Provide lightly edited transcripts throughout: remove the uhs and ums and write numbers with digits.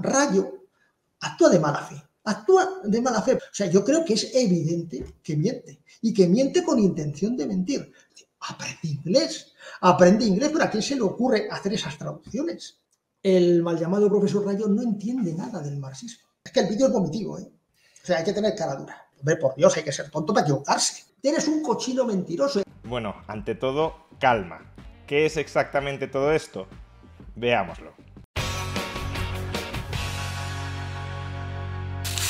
Rayo actúa de mala fe. Actúa de mala fe. O sea, yo creo que es evidente que miente. Y que miente con intención de mentir. Aprende inglés, pero ¿a quién se le ocurre hacer esas traducciones? El mal llamado profesor Rayo no entiende nada del marxismo. Es que el vídeo es vomitivo, ¿eh? O sea, hay que tener cara dura. Hombre, por Dios, hay que ser tonto para equivocarse. Tienes un cochino mentiroso. Bueno, ante todo, calma. ¿Qué es exactamente todo esto? Veámoslo.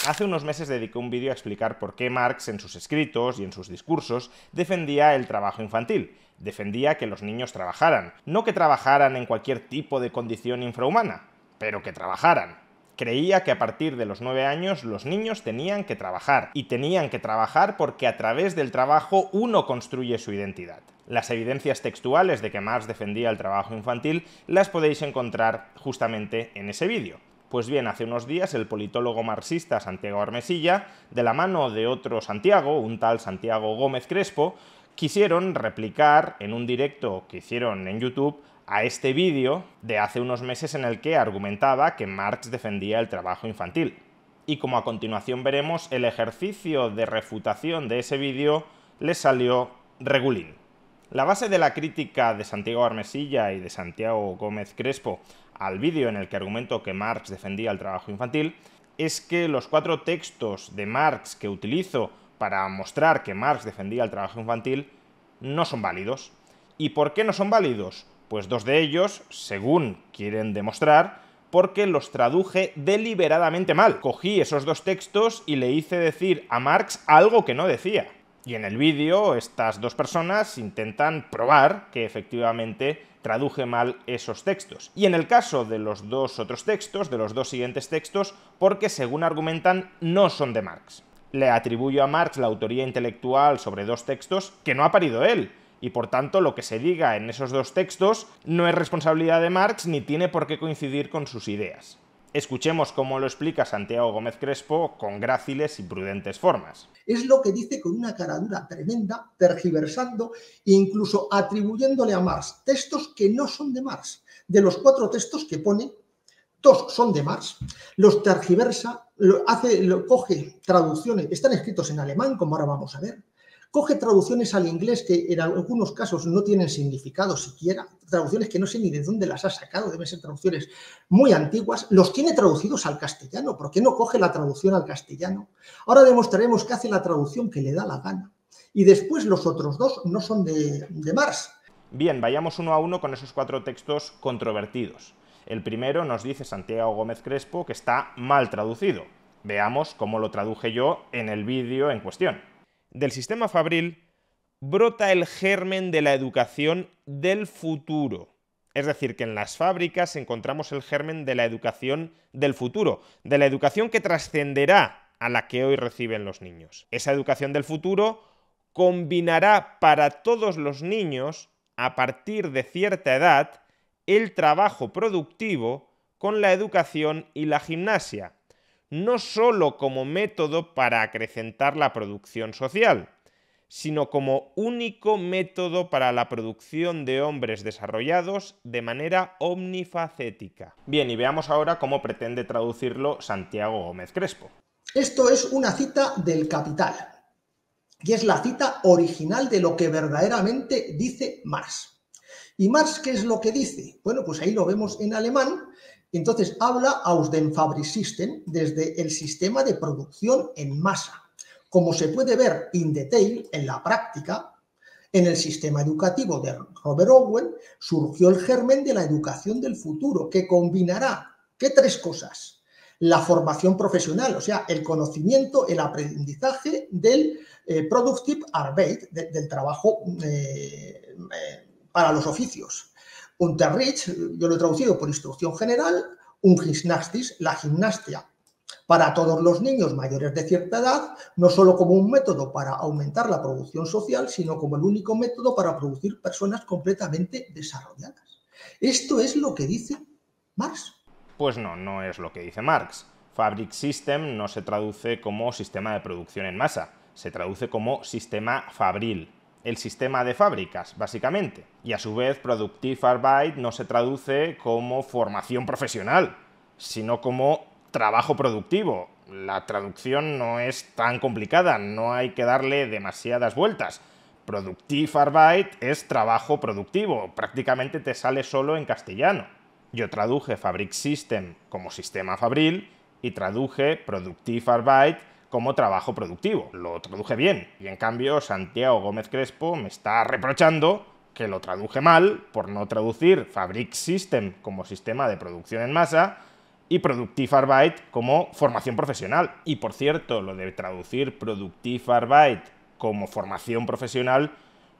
Hace unos meses dediqué un vídeo a explicar por qué Marx en sus escritos y en sus discursos defendía el trabajo infantil. Defendía que los niños trabajaran, no que trabajaran en cualquier tipo de condición infrahumana, pero que trabajaran. Creía que a partir de los 9 años los niños tenían que trabajar, y tenían que trabajar porque a través del trabajo uno construye su identidad. Las evidencias textuales de que Marx defendía el trabajo infantil las podéis encontrar justamente en ese vídeo. Pues bien, hace unos días el politólogo marxista Santiago Armesilla, de la mano de otro Santiago, un tal Santiago Gómez Crespo, quisieron replicar en un directo que hicieron en YouTube a este vídeo de hace unos meses en el que argumentaba que Marx defendía el trabajo infantil. Y como a continuación veremos, el ejercicio de refutación de ese vídeo les salió regulín. La base de la crítica de Santiago Armesilla y de Santiago Gómez Crespo al vídeo en el que argumentó que Marx defendía el trabajo infantil es que los 4 textos de Marx que utilizo para mostrar que Marx defendía el trabajo infantil no son válidos. ¿Y por qué no son válidos? Pues 2 de ellos, según quieren demostrar, porque los traduje deliberadamente mal. Cogí esos 2 textos y le hice decir a Marx algo que no decía. Y en el vídeo estas 2 personas intentan probar que efectivamente traduje mal esos textos. Y en el caso de los 2 otros textos, de los 2 siguientes textos, porque según argumentan no son de Marx. Le atribuyo a Marx la autoría intelectual sobre 2 textos que no ha parido él, y por tanto lo que se diga en esos 2 textos no es responsabilidad de Marx ni tiene por qué coincidir con sus ideas. Escuchemos cómo lo explica Santiago Gómez Crespo con gráciles y prudentes formas. Es lo que dice con una caradura tremenda, tergiversando e incluso atribuyéndole a Marx textos que no son de Marx. De los 4 textos que pone, 2 son de Marx, los tergiversa, coge traducciones, están escritos en alemán, como ahora vamos a ver, coge traducciones al inglés que en algunos casos no tienen significado siquiera, traducciones que no sé ni de dónde las ha sacado, deben ser traducciones muy antiguas, los tiene traducidos al castellano. ¿Por qué no coge la traducción al castellano? Ahora demostraremos que hace la traducción que le da la gana. Y después los otros 2 no son de Marx. Bien, vayamos uno a uno con esos 4 textos controvertidos. El primero nos dice Santiago Gómez Crespo que está mal traducido. Veamos cómo lo traduje yo en el vídeo en cuestión. Del sistema fabril brota el germen de la educación del futuro. Es decir, que en las fábricas encontramos el germen de la educación del futuro, de la educación que trascenderá a la que hoy reciben los niños. Esa educación del futuro combinará para todos los niños, a partir de cierta edad, el trabajo productivo con la educación y la gimnasia, no solo como método para acrecentar la producción social, sino como único método para la producción de hombres desarrollados de manera omnifacética. Bien, y veamos ahora cómo pretende traducirlo Santiago Gómez Crespo. Esto es una cita del Capital, y es la cita original de lo que verdaderamente dice Marx. ¿Y Marx qué es lo que dice? Bueno, pues ahí lo vemos en alemán. Entonces habla aus dem Fabriksystem, desde el sistema de producción en masa. Como se puede ver in detail, en la práctica, en el sistema educativo de Robert Owen, surgió el germen de la educación del futuro, que combinará, ¿qué 3 cosas? La formación profesional, o sea, el conocimiento, el aprendizaje del Productive Arbeit, del trabajo para los oficios. Unterricht, yo lo he traducido por instrucción general, Gymnastis, la gimnasia para todos los niños mayores de cierta edad, no solo como un método para aumentar la producción social, sino como el único método para producir personas completamente desarrolladas. ¿Esto es lo que dice Marx? Pues no, no es lo que dice Marx. Fabriksystem no se traduce como sistema de producción en masa, se traduce como sistema fabril. El sistema de fábricas, básicamente. Y a su vez, Productive Arbeit no se traduce como formación profesional, sino como trabajo productivo. La traducción no es tan complicada, no hay que darle demasiadas vueltas. Produktivarbeit es trabajo productivo, prácticamente te sale solo en castellano. Yo traduje Fabriksystem como sistema fabril y traduje Produktivarbeit como trabajo productivo. Lo traduje bien, y en cambio Santiago Gómez Crespo me está reprochando que lo traduje mal por no traducir Fabriksystem como sistema de producción en masa y Produktivarbeit como formación profesional. Y por cierto, lo de traducir Produktivarbeit como formación profesional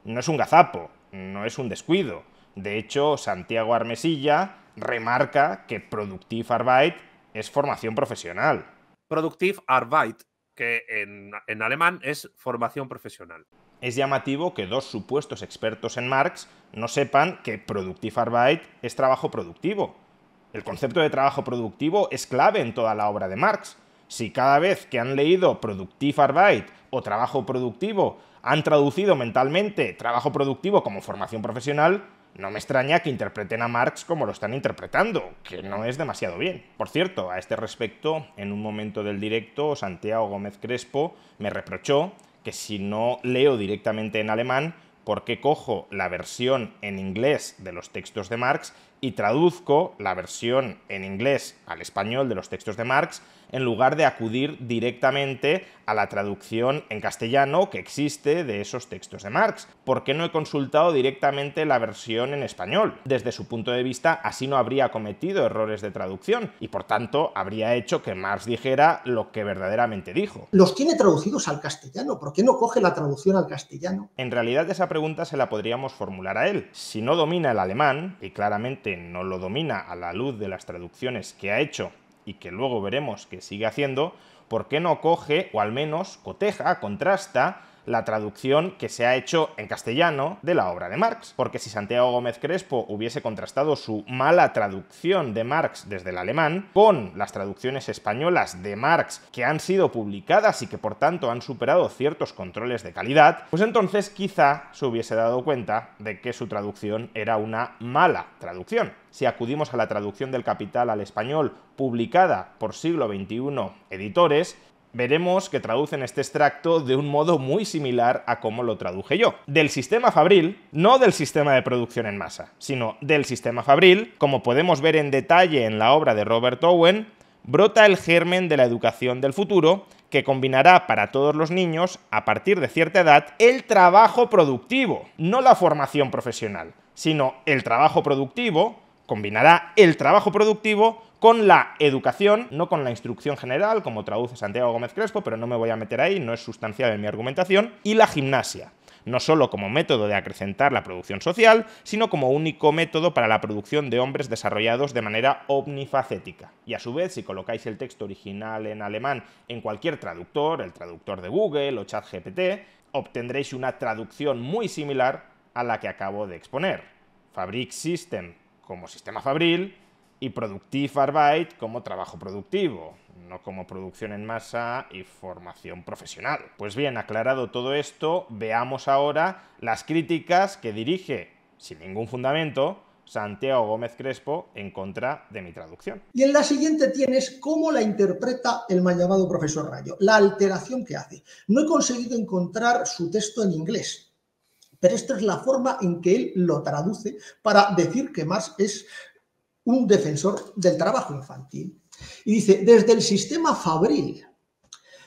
no es un gazapo, no es un descuido. De hecho, Santiago Armesilla remarca que Produktivarbeit es formación profesional. Produktivarbeit, que en alemán es formación profesional. Es llamativo que dos supuestos expertos en Marx no sepan que Produktivarbeit es trabajo productivo. El concepto de trabajo productivo es clave en toda la obra de Marx. Si cada vez que han leído Produktivarbeit o trabajo productivo han traducido mentalmente trabajo productivo como formación profesional, no me extraña que interpreten a Marx como lo están interpretando, que no es demasiado bien. Por cierto, a este respecto, en un momento del directo, Santiago Gómez Crespo me reprochó que si no leo directamente en alemán, ¿por qué cojo la versión en inglés de los textos de Marx y traduzco la versión en inglés al español de los textos de Marx en lugar de acudir directamente a la traducción en castellano que existe de esos textos de Marx? ¿Por qué no he consultado directamente la versión en español? Desde su punto de vista, así no habría cometido errores de traducción y, por tanto, habría hecho que Marx dijera lo que verdaderamente dijo. Los tiene traducidos al castellano, ¿por qué no coge la traducción al castellano? En realidad, esa pregunta se la podríamos formular a él. Si no domina el alemán, y claramente no lo domina a la luz de las traducciones que ha hecho y que luego veremos que sigue haciendo, ¿por qué no coge, o al menos coteja, contrasta, la traducción que se ha hecho en castellano de la obra de Marx? Porque si Santiago Gómez Crespo hubiese contrastado su mala traducción de Marx desde el alemán con las traducciones españolas de Marx que han sido publicadas y que por tanto han superado ciertos controles de calidad, pues entonces quizá se hubiese dado cuenta de que su traducción era una mala traducción. Si acudimos a la traducción del Capital al español publicada por Siglo XXI Editores, veremos que traducen este extracto de un modo muy similar a cómo lo traduje yo. Del sistema fabril, no del sistema de producción en masa, sino del sistema fabril, como podemos ver en detalle en la obra de Robert Owen, brota el germen de la educación del futuro que combinará para todos los niños, a partir de cierta edad, el trabajo productivo, no la formación profesional, sino el trabajo productivo. Combinará el trabajo productivo con la educación, no con la instrucción general, como traduce Santiago Gómez Crespo, pero no me voy a meter ahí, no es sustancial en mi argumentación, y la gimnasia, no solo como método de acrecentar la producción social, sino como único método para la producción de hombres desarrollados de manera omnifacética. Y a su vez, si colocáis el texto original en alemán en cualquier traductor, el traductor de Google o ChatGPT, obtendréis una traducción muy similar a la que acabo de exponer. Fabriksystem como sistema fabril y Produktivarbeit como trabajo productivo, no como producción en masa y formación profesional. Pues bien, aclarado todo esto, veamos ahora las críticas que dirige, sin ningún fundamento, Santiago Gómez Crespo en contra de mi traducción. Y en la siguiente tienes cómo la interpreta el mal llamado profesor Rayo, la alteración que hace. No he conseguido encontrar su texto en inglés, pero esta es la forma en que él lo traduce para decir que Marx es un defensor del trabajo infantil. Y dice, desde el sistema fabril,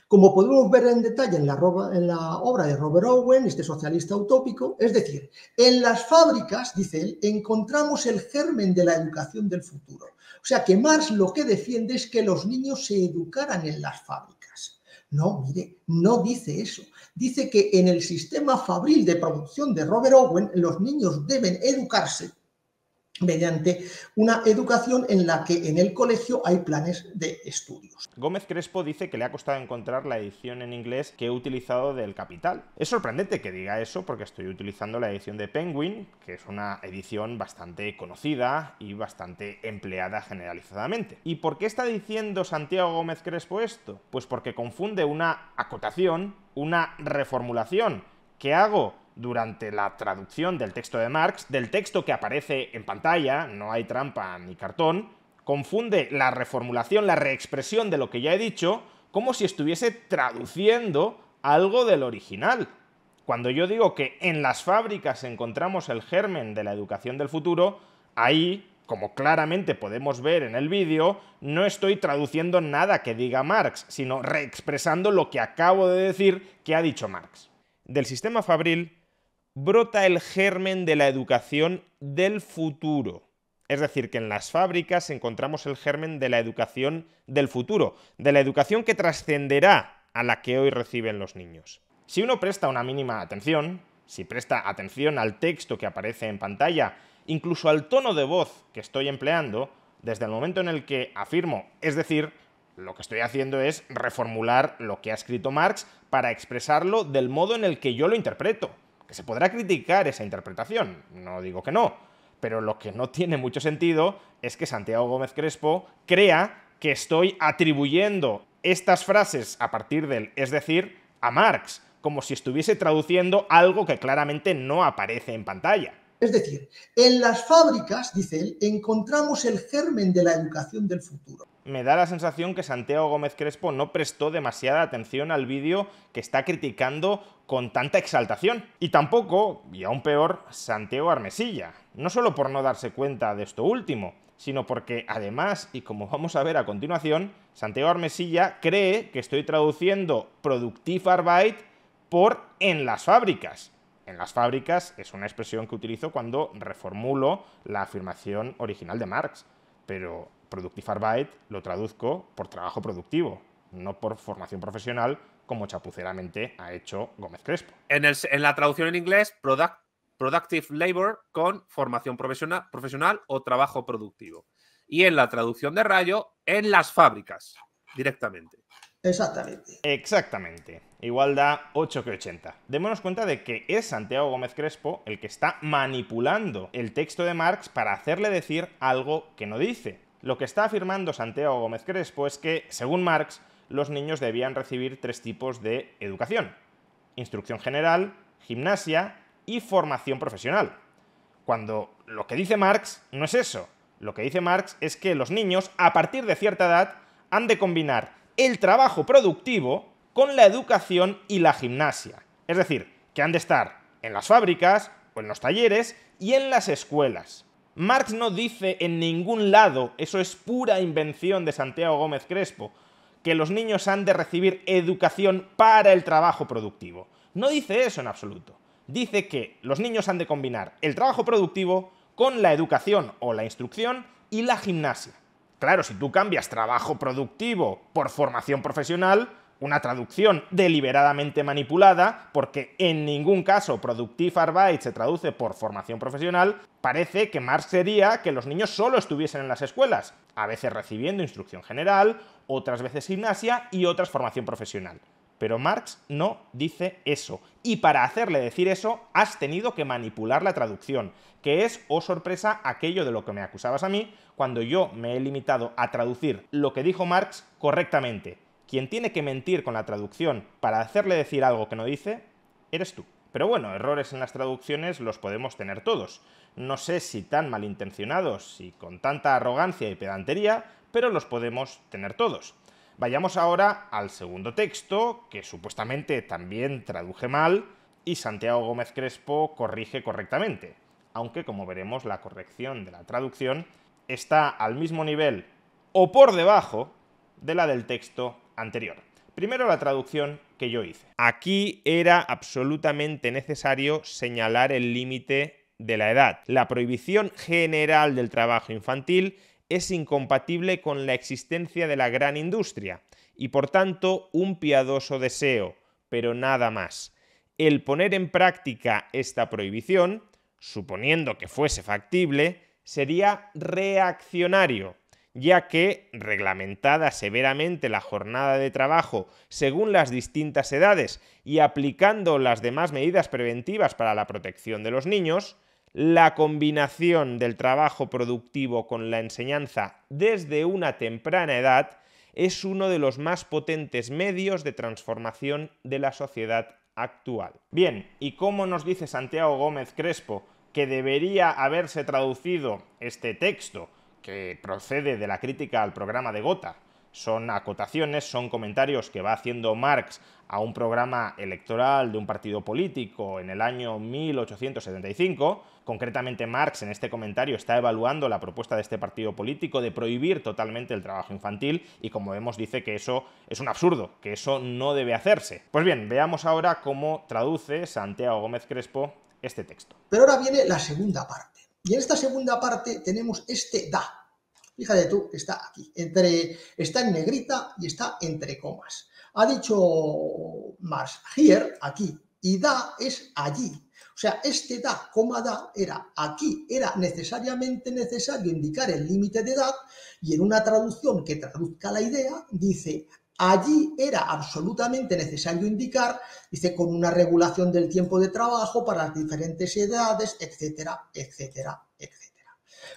como podemos ver en detalle en la obra de Robert Owen, este socialista utópico, es decir, en las fábricas, dice él, encontramos el germen de la educación del futuro. O sea que Marx lo que defiende es que los niños se educaran en las fábricas. No, mire, no dice eso. Dice que en el sistema fabril de producción de Robert Owen, los niños deben educarse mediante una educación en la que en el colegio hay planes de estudios. Gómez Crespo dice que le ha costado encontrar la edición en inglés que he utilizado del Capital. Es sorprendente que diga eso porque estoy utilizando la edición de Penguin, que es una edición bastante conocida y bastante empleada generalizadamente. ¿Y por qué está diciendo Santiago Gómez Crespo esto? Pues porque confunde una acotación, una reformulación que hago durante la traducción del texto de Marx, del texto que aparece en pantalla, no hay trampa ni cartón, Confunde la reformulación, la reexpresión de lo que ya he dicho, como si estuviese traduciendo algo del original. Cuando yo digo que en las fábricas encontramos el germen de la educación del futuro, ahí, como claramente podemos ver en el vídeo, no estoy traduciendo nada que diga Marx, sino reexpresando lo que acabo de decir que ha dicho Marx. Del sistema fabril brota el germen de la educación del futuro. Es decir, que en las fábricas encontramos el germen de la educación del futuro, de la educación que trascenderá a la que hoy reciben los niños. Si uno presta una mínima atención, si presta atención al texto que aparece en pantalla, incluso al tono de voz que estoy empleando, desde el momento en el que afirmo, es decir, lo que estoy haciendo es reformular lo que ha escrito Marx para expresarlo del modo en el que yo lo interpreto. Que se podrá criticar esa interpretación, no digo que no, pero lo que no tiene mucho sentido es que Santiago Gómez Crespo crea que estoy atribuyendo estas frases a partir del es decir a Marx, como si estuviese traduciendo algo que claramente no aparece en pantalla. Es decir, en las fábricas, dice él, encontramos el germen de la educación del futuro. Me da la sensación que Santiago Gómez Crespo no prestó demasiada atención al vídeo que está criticando con tanta exaltación. Y tampoco, y aún peor, Santiago Armesilla. No solo por no darse cuenta de esto último, sino porque además, y como vamos a ver a continuación, Santiago Armesilla cree que estoy traduciendo Produktivarbeit por en las fábricas. En las fábricas es una expresión que utilizo cuando reformulo la afirmación original de Marx, pero Produktivarbeit lo traduzco por trabajo productivo, no por formación profesional, como chapuceramente ha hecho Gómez Crespo. En la traducción en inglés, productive labor con formación profesional o trabajo productivo. Y en la traducción de Rayo, en las fábricas, directamente. Exactamente. Exactamente. Igual da 8 que 80. Démonos cuenta de que es Santiago Gómez Crespo el que está manipulando el texto de Marx para hacerle decir algo que no dice. Lo que está afirmando Santiago Gómez Crespo es que, según Marx, los niños debían recibir 3 tipos de educación: instrucción general, gimnasia y formación profesional. Cuando lo que dice Marx no es eso. Lo que dice Marx es que los niños, a partir de cierta edad, han de combinar el trabajo productivo con la educación y la gimnasia. Es decir, que han de estar en las fábricas o en los talleres y en las escuelas. Marx no dice en ningún lado, eso es pura invención de Santiago Gómez Crespo, que los niños han de recibir educación para el trabajo productivo. No dice eso en absoluto. Dice que los niños han de combinar el trabajo productivo con la educación o la instrucción y la gimnasia. Claro, si tú cambias trabajo productivo por formación profesional, una traducción deliberadamente manipulada, porque en ningún caso Produktivarbeit se traduce por formación profesional, parece que Marx quería que los niños solo estuviesen en las escuelas, a veces recibiendo instrucción general, otras veces gimnasia y otras formación profesional. Pero Marx no dice eso. Y para hacerle decir eso, has tenido que manipular la traducción, que es, oh sorpresa, aquello de lo que me acusabas a mí cuando yo me he limitado a traducir lo que dijo Marx correctamente. Quien tiene que mentir con la traducción para hacerle decir algo que no dice, eres tú. Pero bueno, errores en las traducciones los podemos tener todos. No sé si tan malintencionados y con tanta arrogancia y pedantería, pero los podemos tener todos. Vayamos ahora al segundo texto, que supuestamente también traduje mal, y Santiago Gómez Crespo corrige correctamente, aunque como veremos la corrección de la traducción está al mismo nivel o por debajo de la del texto anterior. Primero la traducción que yo hice. Aquí era absolutamente necesario señalar el límite de la edad. La prohibición general del trabajo infantil es incompatible con la existencia de la gran industria y por tanto un piadoso deseo, pero nada más. El poner en práctica esta prohibición, suponiendo que fuese factible, sería reaccionario, ya que, reglamentada severamente la jornada de trabajo según las distintas edades y aplicando las demás medidas preventivas para la protección de los niños, la combinación del trabajo productivo con la enseñanza desde una temprana edad es uno de los más potentes medios de transformación de la sociedad actual. Bien, ¿y cómo nos dice Santiago Gómez Crespo que debería haberse traducido este texto, que procede de la crítica al programa de Gotha. Son acotaciones, son comentarios que va haciendo Marx a un programa electoral de un partido político en el año 1875. Concretamente, Marx en este comentario está evaluando la propuesta de este partido político de prohibir totalmente el trabajo infantil y, como vemos, dice que eso es un absurdo, que eso no debe hacerse. Pues bien, veamos ahora cómo traduce Santiago Gómez Crespo este texto. Pero ahora viene la segunda parte. Y en esta segunda parte tenemos este da. Fíjate tú, está aquí, está en negrita y está entre comas. Ha dicho Marx, here, aquí, y da es allí. O sea, este da, coma da, era aquí, era necesariamente necesario indicar el límite de edad, y en una traducción que traduzca la idea, dice, allí era absolutamente necesario indicar, dice, con una regulación del tiempo de trabajo para las diferentes edades, etcétera, etcétera, etcétera.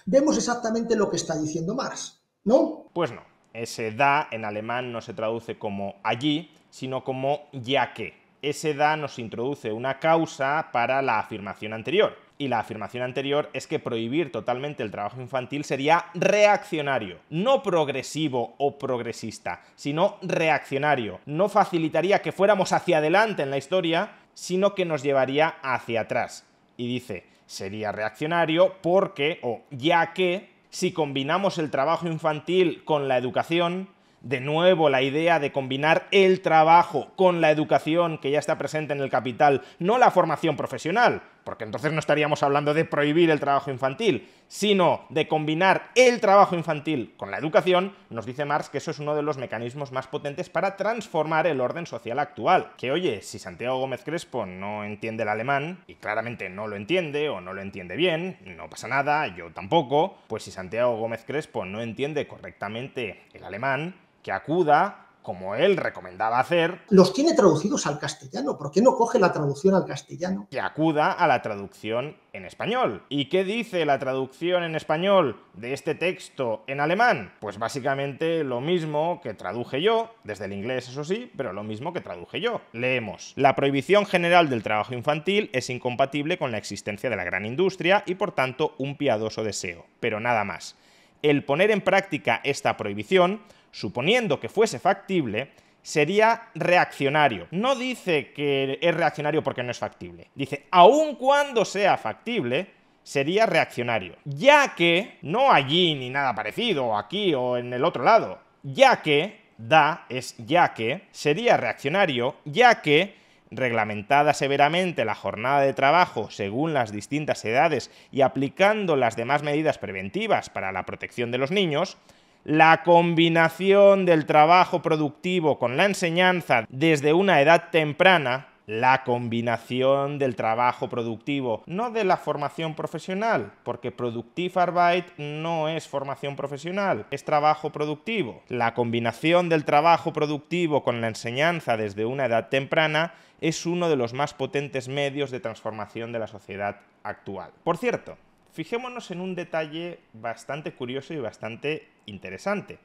Vemos exactamente lo que está diciendo Marx, ¿no? Pues no. Ese da en alemán no se traduce como allí, sino como ya que. Ese da nos introduce una causa para la afirmación anterior. Y la afirmación anterior es que prohibir totalmente el trabajo infantil sería reaccionario, no progresivo o progresista, sino reaccionario. No facilitaría que fuéramos hacia adelante en la historia, sino que nos llevaría hacia atrás. Y dice, sería reaccionario porque, o ya que, si combinamos el trabajo infantil con la educación, de nuevo la idea de combinar el trabajo con la educación que ya está presente en el capital, no la formación profesional, porque entonces no estaríamos hablando de prohibir el trabajo infantil, sino de combinar el trabajo infantil con la educación, nos dice Marx que eso es uno de los mecanismos más potentes para transformar el orden social actual. Que oye, si Santiago Gómez Crespo no entiende el alemán, y claramente no lo entiende o no lo entiende bien, no pasa nada, yo tampoco, pues si Santiago Gómez Crespo no entiende correctamente el alemán, que acuda, como él recomendaba hacer, los tiene traducidos al castellano. ¿Por qué no coge la traducción al castellano? Que acuda a la traducción en español. ¿Y qué dice la traducción en español de este texto en alemán? Pues básicamente lo mismo que traduje yo, desde el inglés eso sí, pero lo mismo que traduje yo. Leemos. La prohibición general del trabajo infantil es incompatible con la existencia de la gran industria y por tanto un piadoso deseo, pero nada más. El poner en práctica esta prohibición, suponiendo que fuese factible, sería reaccionario. No dice que es reaccionario porque no es factible. Dice, aun cuando sea factible, sería reaccionario. Ya que, no allí ni nada parecido, aquí o en el otro lado, ya que, da es ya que, sería reaccionario, ya que, reglamentada severamente la jornada de trabajo según las distintas edades y aplicando las demás medidas preventivas para la protección de los niños, la combinación del trabajo productivo con la enseñanza desde una edad temprana, la combinación del trabajo productivo, no de la formación profesional, porque Produktivarbeit no es formación profesional, es trabajo productivo. La combinación del trabajo productivo con la enseñanza desde una edad temprana es uno de los más potentes medios de transformación de la sociedad actual. Por cierto, fijémonos en un detalle bastante curioso y bastante interesante.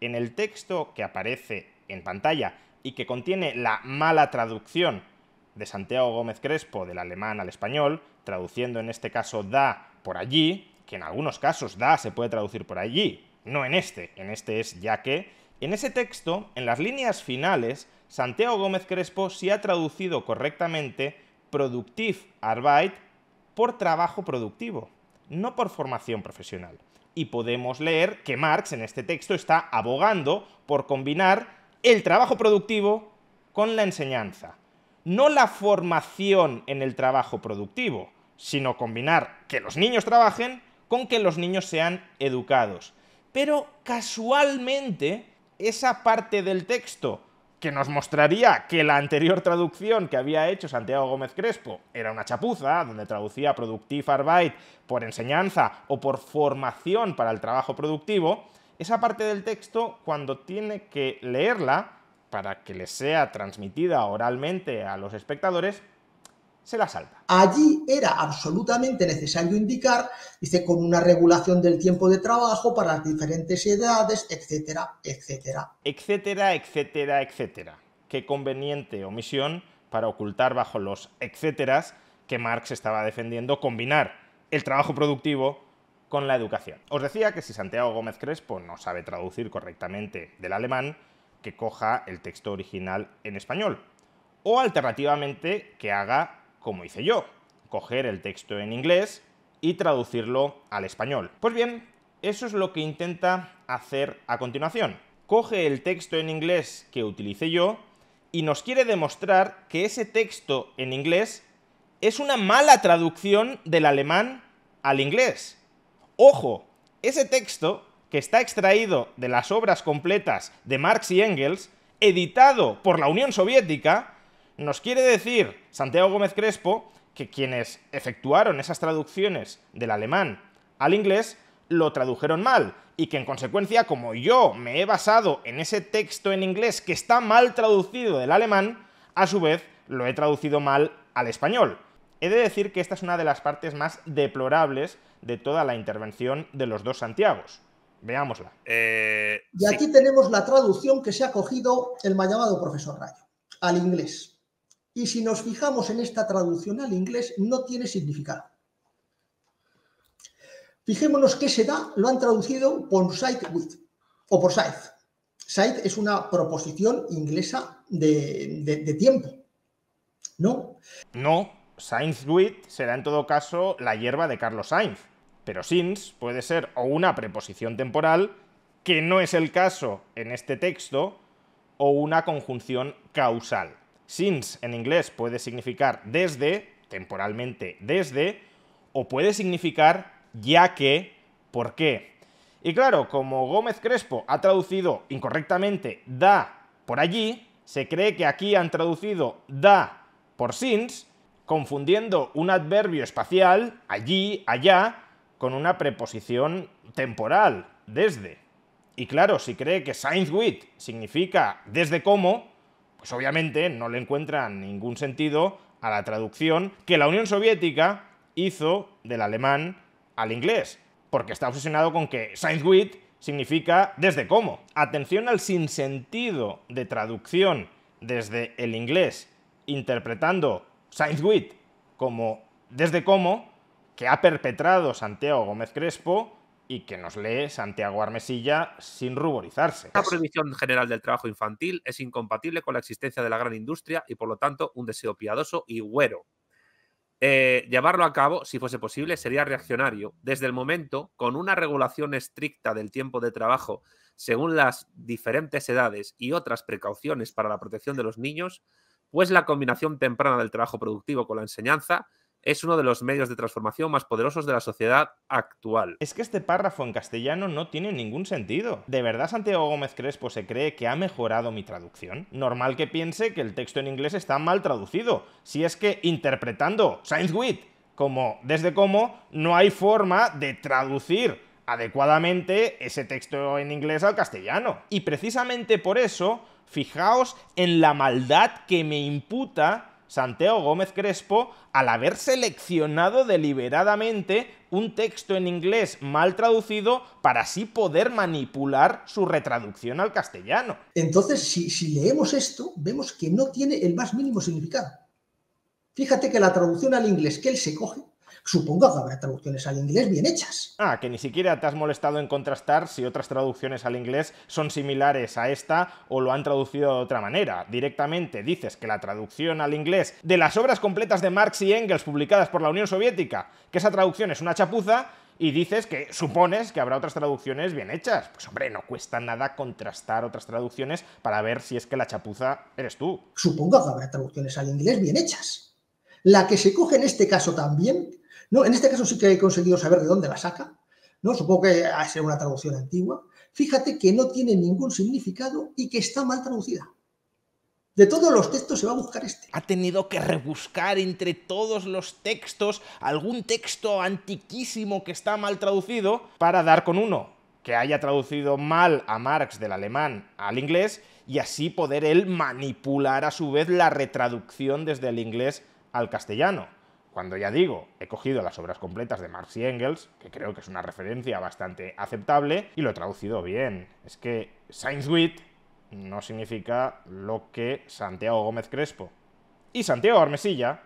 En el texto que aparece en pantalla y que contiene la mala traducción de Santiago Gómez Crespo del alemán al español, traduciendo en este caso da por allí, que en algunos casos da se puede traducir por allí, no en este es ya que, en ese texto, en las líneas finales, Santiago Gómez Crespo sí ha traducido correctamente Produktivarbeit por trabajo productivo, no por formación profesional. Y podemos leer que Marx en este texto está abogando por combinar el trabajo productivo con la enseñanza. No la formación en el trabajo productivo, sino combinar que los niños trabajen con que los niños sean educados. Pero casualmente, esa parte del texto que nos mostraría que la anterior traducción que había hecho Santiago Gómez Crespo era una chapuza, donde traducía Produktivarbeit por enseñanza o por formación para el trabajo productivo, esa parte del texto, cuando tiene que leerla, para que les sea transmitida oralmente a los espectadores, se la salta. Allí era absolutamente necesario indicar, dice, con una regulación del tiempo de trabajo para las diferentes edades, etcétera, etcétera. Etcétera, etcétera, etcétera. Qué conveniente omisión para ocultar bajo los etcéteras que Marx estaba defendiendo combinar el trabajo productivo con la educación. Os decía que si Santiago Gómez Crespo no sabe traducir correctamente del alemán, que coja el texto original en español. O alternativamente que haga como hice yo, coger el texto en inglés y traducirlo al español. Pues bien, eso es lo que intenta hacer a continuación. Coge el texto en inglés que utilicé yo y nos quiere demostrar que ese texto en inglés es una mala traducción del alemán al inglés. ¡Ojo! Ese texto, que está extraído de las obras completas de Marx y Engels, editado por la Unión Soviética, nos quiere decir Santiago Gómez Crespo que quienes efectuaron esas traducciones del alemán al inglés lo tradujeron mal y que en consecuencia, como yo me he basado en ese texto en inglés que está mal traducido del alemán, a su vez lo he traducido mal al español. He de decir que esta es una de las partes más deplorables de toda la intervención de los dos Santiagos. Veámosla. Y aquí tenemos la traducción que se ha cogido el mal llamado profesor Rayo, al inglés. Y si nos fijamos en esta traducción al inglés, no tiene significado. Fijémonos que se da, lo han traducido por sight with, o por sight. Sight es una proposición inglesa de tiempo, ¿no? No, Sainz with será en todo caso la hierba de Carlos Sainz, pero since puede ser o una preposición temporal, que no es el caso en este texto, o una conjunción causal. Since en inglés puede significar desde, temporalmente desde, o puede significar ya que, ¿por qué? Y claro, como Gómez Crespo ha traducido incorrectamente da por allí, se cree que aquí han traducido da por since, confundiendo un adverbio espacial, allí, allá, con una preposición temporal, desde. Y claro, si cree que Sainz with significa desde cómo, pues obviamente no le encuentran ningún sentido a la traducción que la Unión Soviética hizo del alemán al inglés, porque está obsesionado con que Sainz with significa desde cómo. Atención al sinsentido de traducción desde el inglés, interpretando Sainz with como desde cómo, que ha perpetrado Santiago Gómez Crespo y que nos lee Santiago Armesilla sin ruborizarse. La prohibición general del trabajo infantil es incompatible con la existencia de la gran industria y, por lo tanto, un deseo piadoso y güero. Llevarlo a cabo, si fuese posible, sería reaccionario, desde el momento, con una regulación estricta del tiempo de trabajo según las diferentes edades y otras precauciones para la protección de los niños, pues la combinación temprana del trabajo productivo con la enseñanza es uno de los medios de transformación más poderosos de la sociedad actual. Es que este párrafo en castellano no tiene ningún sentido. ¿De verdad Santiago Gómez Crespo se cree que ha mejorado mi traducción? Normal que piense que el texto en inglés está mal traducido, si es que interpretando Sainz with como desde cómo, no hay forma de traducir adecuadamente ese texto en inglés al castellano. Y precisamente por eso, fijaos en la maldad que me imputa Santiago Gómez Crespo al haber seleccionado deliberadamente un texto en inglés mal traducido para así poder manipular su retraducción al castellano. Entonces, si leemos esto, vemos que no tiene el más mínimo significado. Fíjate que la traducción al inglés que él se coge, supongo que habrá traducciones al inglés bien hechas. Que ni siquiera te has molestado en contrastar si otras traducciones al inglés son similares a esta o lo han traducido de otra manera. Directamente dices que la traducción al inglés de las obras completas de Marx y Engels publicadas por la Unión Soviética, que esa traducción es una chapuza, y dices que supones que habrá otras traducciones bien hechas. Pues hombre, no cuesta nada contrastar otras traducciones para ver si es que la chapuza eres tú. Supongo que habrá traducciones al inglés bien hechas. La que se coge en este caso también, no, en este caso sí que he conseguido saber de dónde la saca, ¿no? Supongo que ha de ser una traducción antigua. Fíjate que no tiene ningún significado y que está mal traducida. De todos los textos se va a buscar este. Ha tenido que rebuscar entre todos los textos algún texto antiquísimo que está mal traducido para dar con uno que haya traducido mal a Marx del alemán al inglés y así poder él manipular a su vez la retraducción desde el inglés al castellano. Cuando ya digo, he cogido las obras completas de Marx y Engels, que creo que es una referencia bastante aceptable, y lo he traducido bien. Es que Sainz with no significa lo que Santiago Gómez Crespo y Santiago Armesilla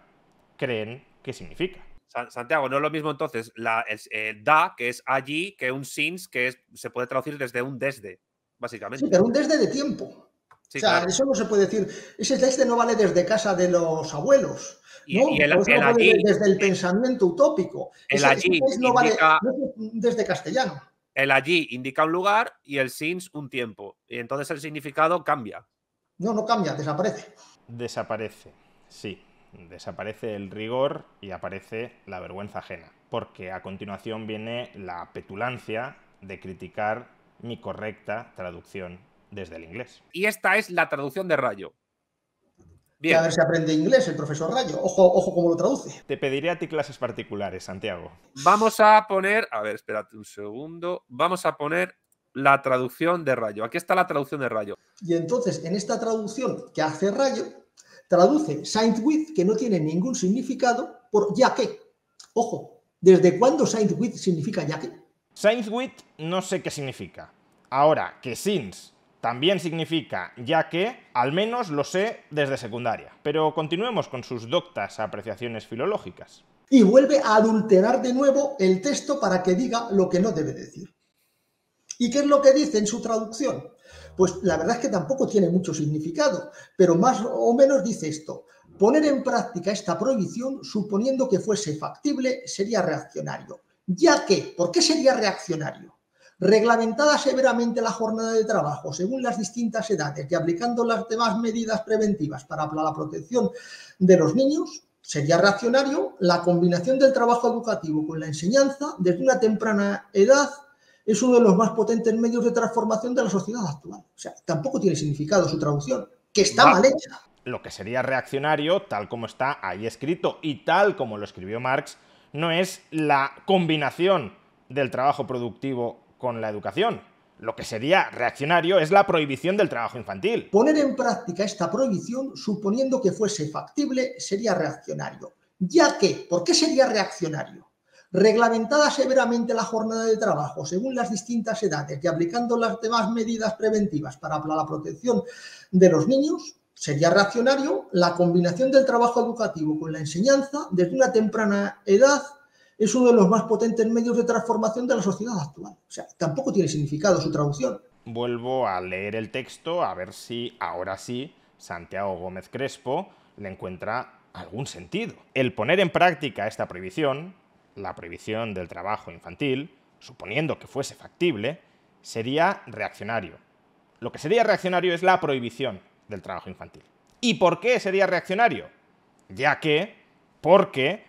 creen que significa. Santiago, no es lo mismo entonces da, que es allí, que un since, que se puede traducir desde un desde, Sí, básicamente. pero un desde de tiempo. O Sí, sea, claro. eso no se puede decir. Ese desde no vale desde casa de los abuelos, Y ¿no? el, Por eso el no puede allí, desde el pensamiento utópico. el Ese allí desde no vale indica, no es desde castellano. el allí indica un lugar y el since un tiempo. Y entonces el significado cambia. No, no cambia, desaparece. Desaparece, sí. Desaparece el rigor y aparece la vergüenza ajena. Porque a continuación viene la petulancia de criticar mi correcta traducción desde el inglés. Y esta es la traducción de Rayo. Que a Bien, ver si aprende inglés el profesor Rayo. Ojo, ojo cómo lo traduce. Te pediré a ti clases particulares, Santiago. vamos a poner, a ver, espérate un segundo, vamos a poner la traducción de Rayo. Aquí está la traducción de Rayo. Y entonces, en esta traducción que hace Rayo, traduce Saint with, que no tiene ningún significado, por ya que. Ojo, ¿desde cuándo Saint with significa ya que? Saint with no sé qué significa. Ahora, que since también significa ya que, al menos lo sé desde secundaria. Pero continuemos con sus doctas apreciaciones filológicas. Y vuelve a adulterar de nuevo el texto para que diga lo que no debe decir. ¿Y qué es lo que dice en su traducción? Pues la verdad es que tampoco tiene mucho significado, pero más o menos dice esto: poner en práctica esta prohibición, suponiendo que fuese factible, sería reaccionario. Ya que, ¿por qué sería reaccionario? Reglamentada severamente la jornada de trabajo según las distintas edades y aplicando las demás medidas preventivas para la protección de los niños, sería reaccionario. La combinación del trabajo educativo con la enseñanza desde una temprana edad es uno de los más potentes medios de transformación de la sociedad actual. O sea, tampoco tiene significado su traducción, que está Va, mal hecha. Lo que sería reaccionario, tal como está ahí escrito y tal como lo escribió Marx, no es la combinación del trabajo productivo con la educación. Lo que sería reaccionario es la prohibición del trabajo infantil. Poner en práctica esta prohibición, suponiendo que fuese factible, sería reaccionario. Ya que, ¿por qué sería reaccionario? Reglamentada severamente la jornada de trabajo según las distintas edades y aplicando las demás medidas preventivas para la protección de los niños, sería reaccionario. La combinación del trabajo educativo con la enseñanza desde una temprana edad es uno de los más potentes medios de transformación de la sociedad actual. O sea, tampoco tiene significado su traducción. Vuelvo a leer el texto a ver si ahora sí Santiago Gómez Crespo le encuentra algún sentido. El poner en práctica esta prohibición, la prohibición del trabajo infantil, suponiendo que fuese factible, sería reaccionario. Lo que sería reaccionario es la prohibición del trabajo infantil. ¿Y por qué sería reaccionario? Ya que, porque,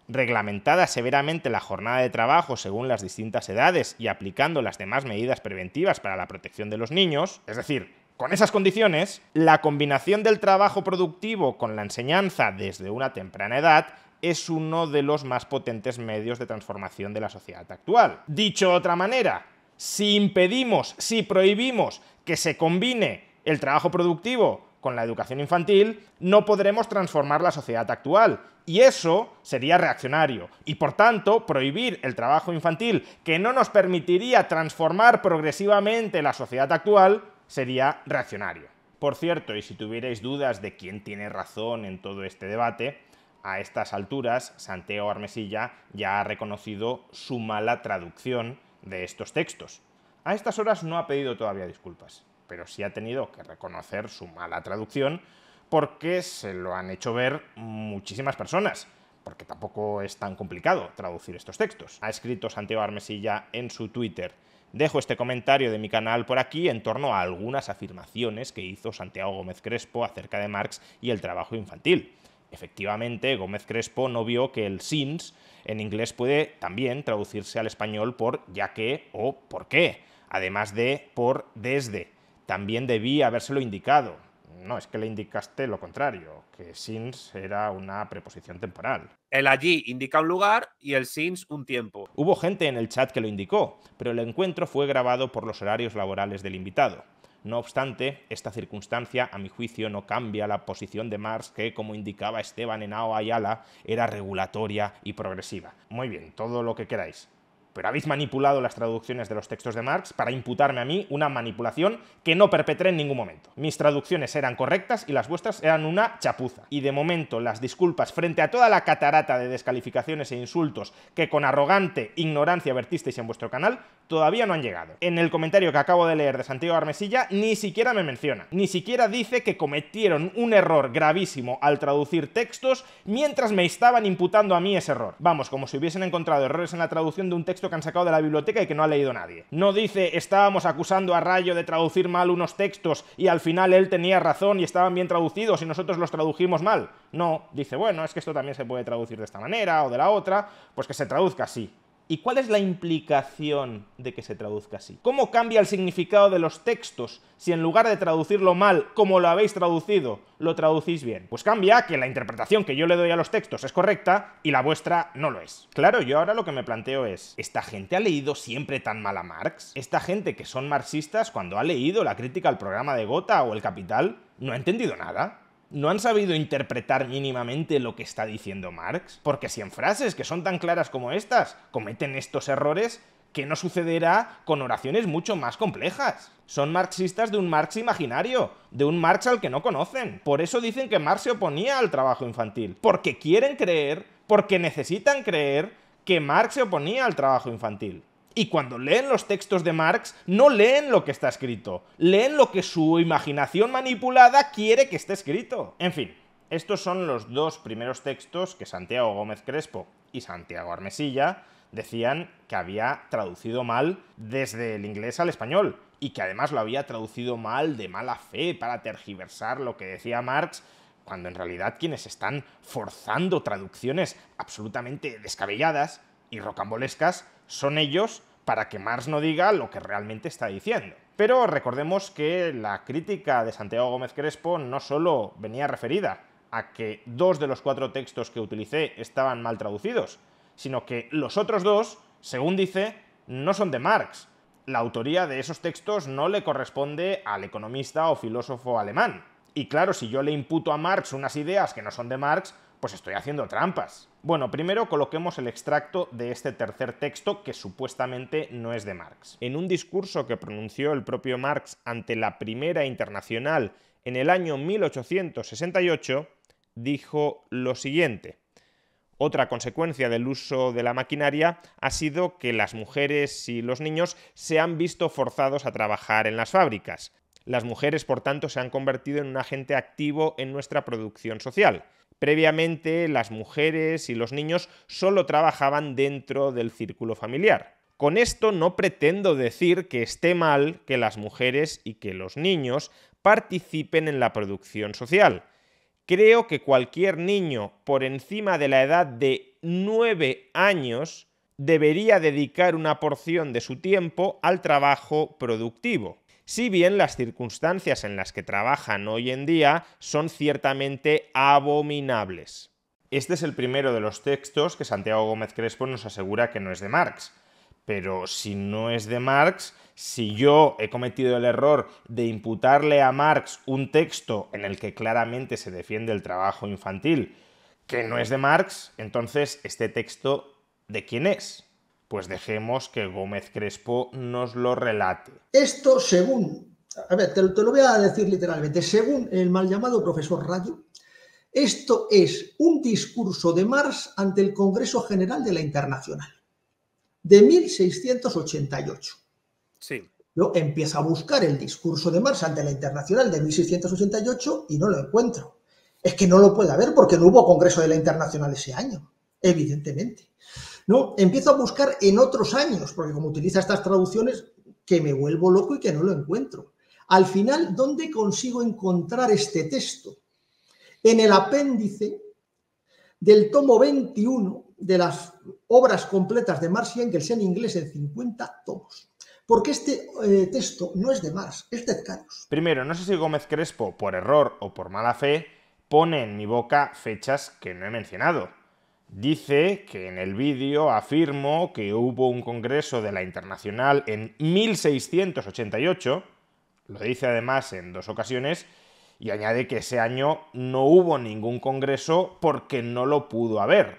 reglamentada severamente la jornada de trabajo según las distintas edades y aplicando las demás medidas preventivas para la protección de los niños, es decir, con esas condiciones, la combinación del trabajo productivo con la enseñanza desde una temprana edad es uno de los más potentes medios de transformación de la sociedad actual. Dicho de otra manera, si impedimos, si prohibimos que se combine el trabajo productivo con la educación infantil, no podremos transformar la sociedad actual. Y eso sería reaccionario. Y por tanto, prohibir el trabajo infantil, que no nos permitiría transformar progresivamente la sociedad actual, sería reaccionario. Por cierto, y si tuvierais dudas de quién tiene razón en todo este debate, a estas alturas Santiago Armesilla ya ha reconocido su mala traducción de estos textos. A estas horas no ha pedido todavía disculpas, pero sí ha tenido que reconocer su mala traducción porque se lo han hecho ver muchísimas personas, porque tampoco es tan complicado traducir estos textos. Ha escrito Santiago Armesilla en su Twitter: dejo este comentario de mi canal por aquí en torno a algunas afirmaciones que hizo Santiago Gómez Crespo acerca de Marx y el trabajo infantil. Efectivamente, Gómez Crespo no vio que el since en inglés puede también traducirse al español por ya que o por qué, además de por desde. También debía habérselo indicado. No, es que le indicaste lo contrario, que since era una preposición temporal. El allí indica un lugar y el since un tiempo. Hubo gente en el chat que lo indicó, pero el encuentro fue grabado por los horarios laborales del invitado. No obstante, esta circunstancia, a mi juicio, no cambia la posición de Marx, que, como indicaba Esteban Henao Ayala, era regulatoria y progresiva. Muy bien, todo lo que queráis. pero habéis manipulado las traducciones de los textos de Marx para imputarme a mí una manipulación que no perpetré en ningún momento. Mis traducciones eran correctas y las vuestras eran una chapuza. Y de momento las disculpas frente a toda la catarata de descalificaciones e insultos que con arrogante ignorancia vertisteis en vuestro canal todavía no han llegado. En el comentario que acabo de leer de Santiago Armesilla ni siquiera me menciona, ni siquiera dice que cometieron un error gravísimo al traducir textos mientras me estaban imputando a mí ese error. Vamos, como si hubiesen encontrado errores en la traducción de un texto que han sacado de la biblioteca y que no ha leído nadie. No dice, estábamos acusando a Rayo de traducir mal unos textos y al final él tenía razón y estaban bien traducidos y nosotros los tradujimos mal. No, dice, bueno, es que esto también se puede traducir de esta manera o de la otra, pues que se traduzca así. ¿Y cuál es la implicación de que se traduzca así? ¿Cómo cambia el significado de los textos si en lugar de traducirlo mal, como lo habéis traducido, lo traducís bien? Pues cambia que la interpretación que yo le doy a los textos es correcta y la vuestra no lo es. Claro, yo ahora lo que me planteo es, ¿esta gente ha leído siempre tan mal a Marx? ¿Esta gente que son marxistas, cuando ha leído la crítica al programa de Gotha o El Capital, no ha entendido nada? ¿No han sabido interpretar mínimamente lo que está diciendo Marx? Porque si en frases que son tan claras como estas cometen estos errores, ¿qué no sucederá con oraciones mucho más complejas? Son marxistas de un Marx imaginario, de un Marx al que no conocen. Por eso dicen que Marx se oponía al trabajo infantil. Porque quieren creer, porque necesitan creer que Marx se oponía al trabajo infantil. Y cuando leen los textos de Marx, no leen lo que está escrito, leen lo que su imaginación manipulada quiere que esté escrito. En fin, estos son los dos primeros textos que Santiago Gómez Crespo y Santiago Armesilla decían que había traducido mal desde el inglés al español, y que además lo había traducido mal de mala fe para tergiversar lo que decía Marx, cuando en realidad quienes están forzando traducciones absolutamente descabelladas y rocambolescas son ellos, para que Marx no diga lo que realmente está diciendo. Pero recordemos que la crítica de Santiago Gómez Crespo no solo venía referida a que 2 de los 4 textos que utilicé estaban mal traducidos, sino que los otros 2, según dice, no son de Marx. La autoría de esos textos no le corresponde al economista o filósofo alemán. Y claro, si yo le imputo a Marx unas ideas que no son de Marx, pues estoy haciendo trampas. Bueno, primero coloquemos el extracto de este tercer texto que supuestamente no es de Marx. En un discurso que pronunció el propio Marx ante la Primera Internacional en el año 1868, dijo lo siguiente: otra consecuencia del uso de la maquinaria ha sido que las mujeres y los niños se han visto forzados a trabajar en las fábricas. Las mujeres, por tanto, se han convertido en un agente activo en nuestra producción social. Previamente, las mujeres y los niños solo trabajaban dentro del círculo familiar. Con esto no pretendo decir que esté mal que las mujeres y que los niños participen en la producción social. Creo que cualquier niño por encima de la edad de 9 años debería dedicar una porción de su tiempo al trabajo productivo. Si bien las circunstancias en las que trabajan hoy en día son ciertamente abominables. Este es el primero de los textos que Santiago Gómez Crespo nos asegura que no es de Marx. Pero si no es de Marx, si yo he cometido el error de imputarle a Marx un texto en el que claramente se defiende el trabajo infantil que no es de Marx, entonces ¿este texto de quién es? Pues dejemos que Gómez Crespo nos lo relate. Esto según, a ver, te lo voy a decir literalmente, según el mal llamado profesor Rayo, esto es un discurso de Marx ante el Congreso General de la Internacional, de 1688. Sí. Yo empiezo a buscar el discurso de Marx ante la Internacional de 1688 y no lo encuentro. Es que no lo puede haber porque no hubo Congreso de la Internacional ese año, evidentemente. No, empiezo a buscar en otros años, porque como utiliza estas traducciones, que me vuelvo loco y que no lo encuentro. Al final, ¿dónde consigo encontrar este texto? En el apéndice del tomo 21 de las obras completas de Marx y Engels en inglés en 50 tomos. Porque este texto no es de Marx, es de Edcarius. Primero, no sé si Gómez Crespo, por error o por mala fe, pone en mi boca fechas que no he mencionado. Dice que en el vídeo afirmo que hubo un congreso de la Internacional en 1688, lo dice además en 2 ocasiones, y añade que ese año no hubo ningún congreso porque no lo pudo haber.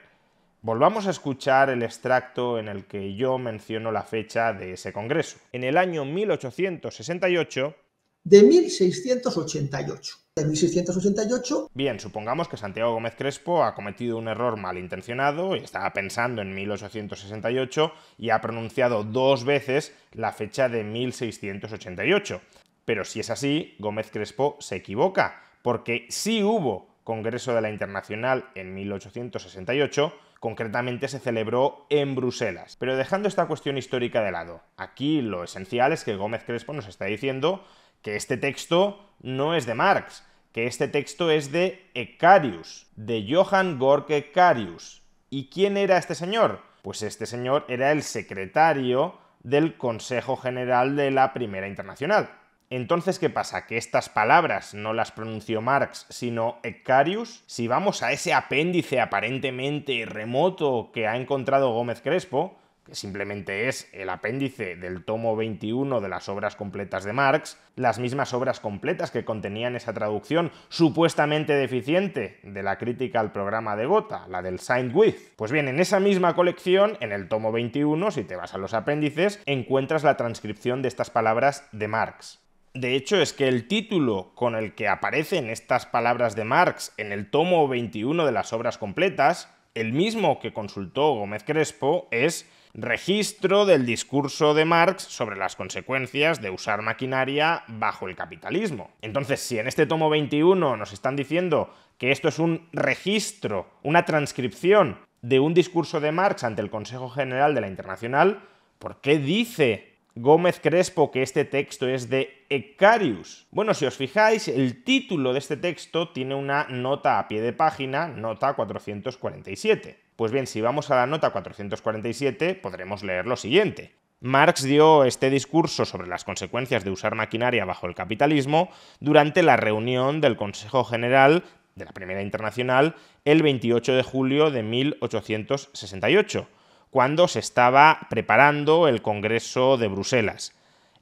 Volvamos a escuchar el extracto en el que yo menciono la fecha de ese congreso. En el año 1868... De 1688. De 1688... Bien, supongamos que Santiago Gómez Crespo ha cometido un error malintencionado y estaba pensando en 1868 y ha pronunciado 2 veces la fecha de 1688. Pero si es así, Gómez Crespo se equivoca, porque sí hubo Congreso de la Internacional en 1868, concretamente se celebró en Bruselas. Pero dejando esta cuestión histórica de lado, aquí lo esencial es que Gómez Crespo nos está diciendo que este texto no es de Marx, que este texto es de Ecarius, de Johann Georg Ecarius. ¿Y quién era este señor? Pues este señor era el secretario del Consejo General de la Primera Internacional. Entonces, ¿qué pasa? ¿Que estas palabras no las pronunció Marx, sino Ecarius? Si vamos a ese apéndice aparentemente remoto que ha encontrado Gómez Crespo, que simplemente es el apéndice del tomo 21 de las obras completas de Marx, las mismas obras completas que contenían esa traducción supuestamente deficiente de la crítica al programa de Gotha, la del Signed With. Pues bien, en esa misma colección, en el tomo 21, si te vas a los apéndices, encuentras la transcripción de estas palabras de Marx. De hecho, es que el título con el que aparecen estas palabras de Marx en el tomo 21 de las obras completas, el mismo que consultó Gómez Crespo, es Registro del discurso de Marx sobre las consecuencias de usar maquinaria bajo el capitalismo. Entonces, si en este tomo 21 nos están diciendo que esto es un registro, una transcripción de un discurso de Marx ante el Consejo General de la Internacional, ¿por qué dice Gómez Crespo que este texto es de Ecarius? Bueno, si os fijáis, el título de este texto tiene una nota a pie de página, nota 447. Pues bien, si vamos a la nota 447, podremos leer lo siguiente. Marx dio este discurso sobre las consecuencias de usar maquinaria bajo el capitalismo durante la reunión del Consejo General de la Primera Internacional el 28 de julio de 1868. Cuando se estaba preparando el Congreso de Bruselas.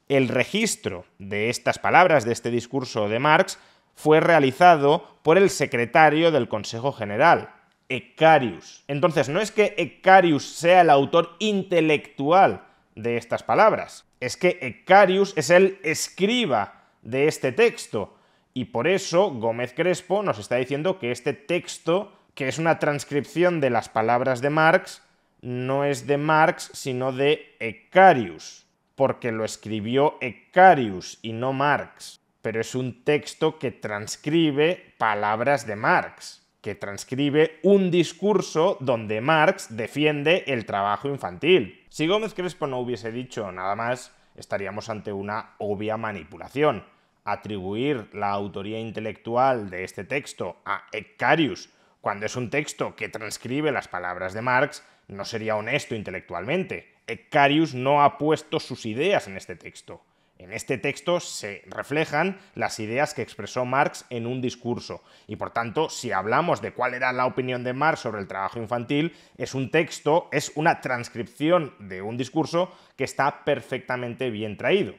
El registro de estas palabras, de este discurso de Marx, fue realizado por el secretario del Consejo General, Ecarius. Entonces, no es que Ecarius sea el autor intelectual de estas palabras, es que Ecarius es el escriba de este texto, y por eso Gómez Crespo nos está diciendo que este texto, que es una transcripción de las palabras de Marx, no es de Marx, sino de Ecarius, porque lo escribió Ecarius y no Marx. Pero es un texto que transcribe palabras de Marx, que transcribe un discurso donde Marx defiende el trabajo infantil. Si Gómez Crespo no hubiese dicho nada más, estaríamos ante una obvia manipulación. Atribuir la autoría intelectual de este texto a Ecarius, cuando es un texto que transcribe las palabras de Marx, no sería honesto intelectualmente. Ecarius no ha puesto sus ideas en este texto. En este texto se reflejan las ideas que expresó Marx en un discurso. Y por tanto, si hablamos de cuál era la opinión de Marx sobre el trabajo infantil, es un texto, es una transcripción de un discurso que está perfectamente bien traído.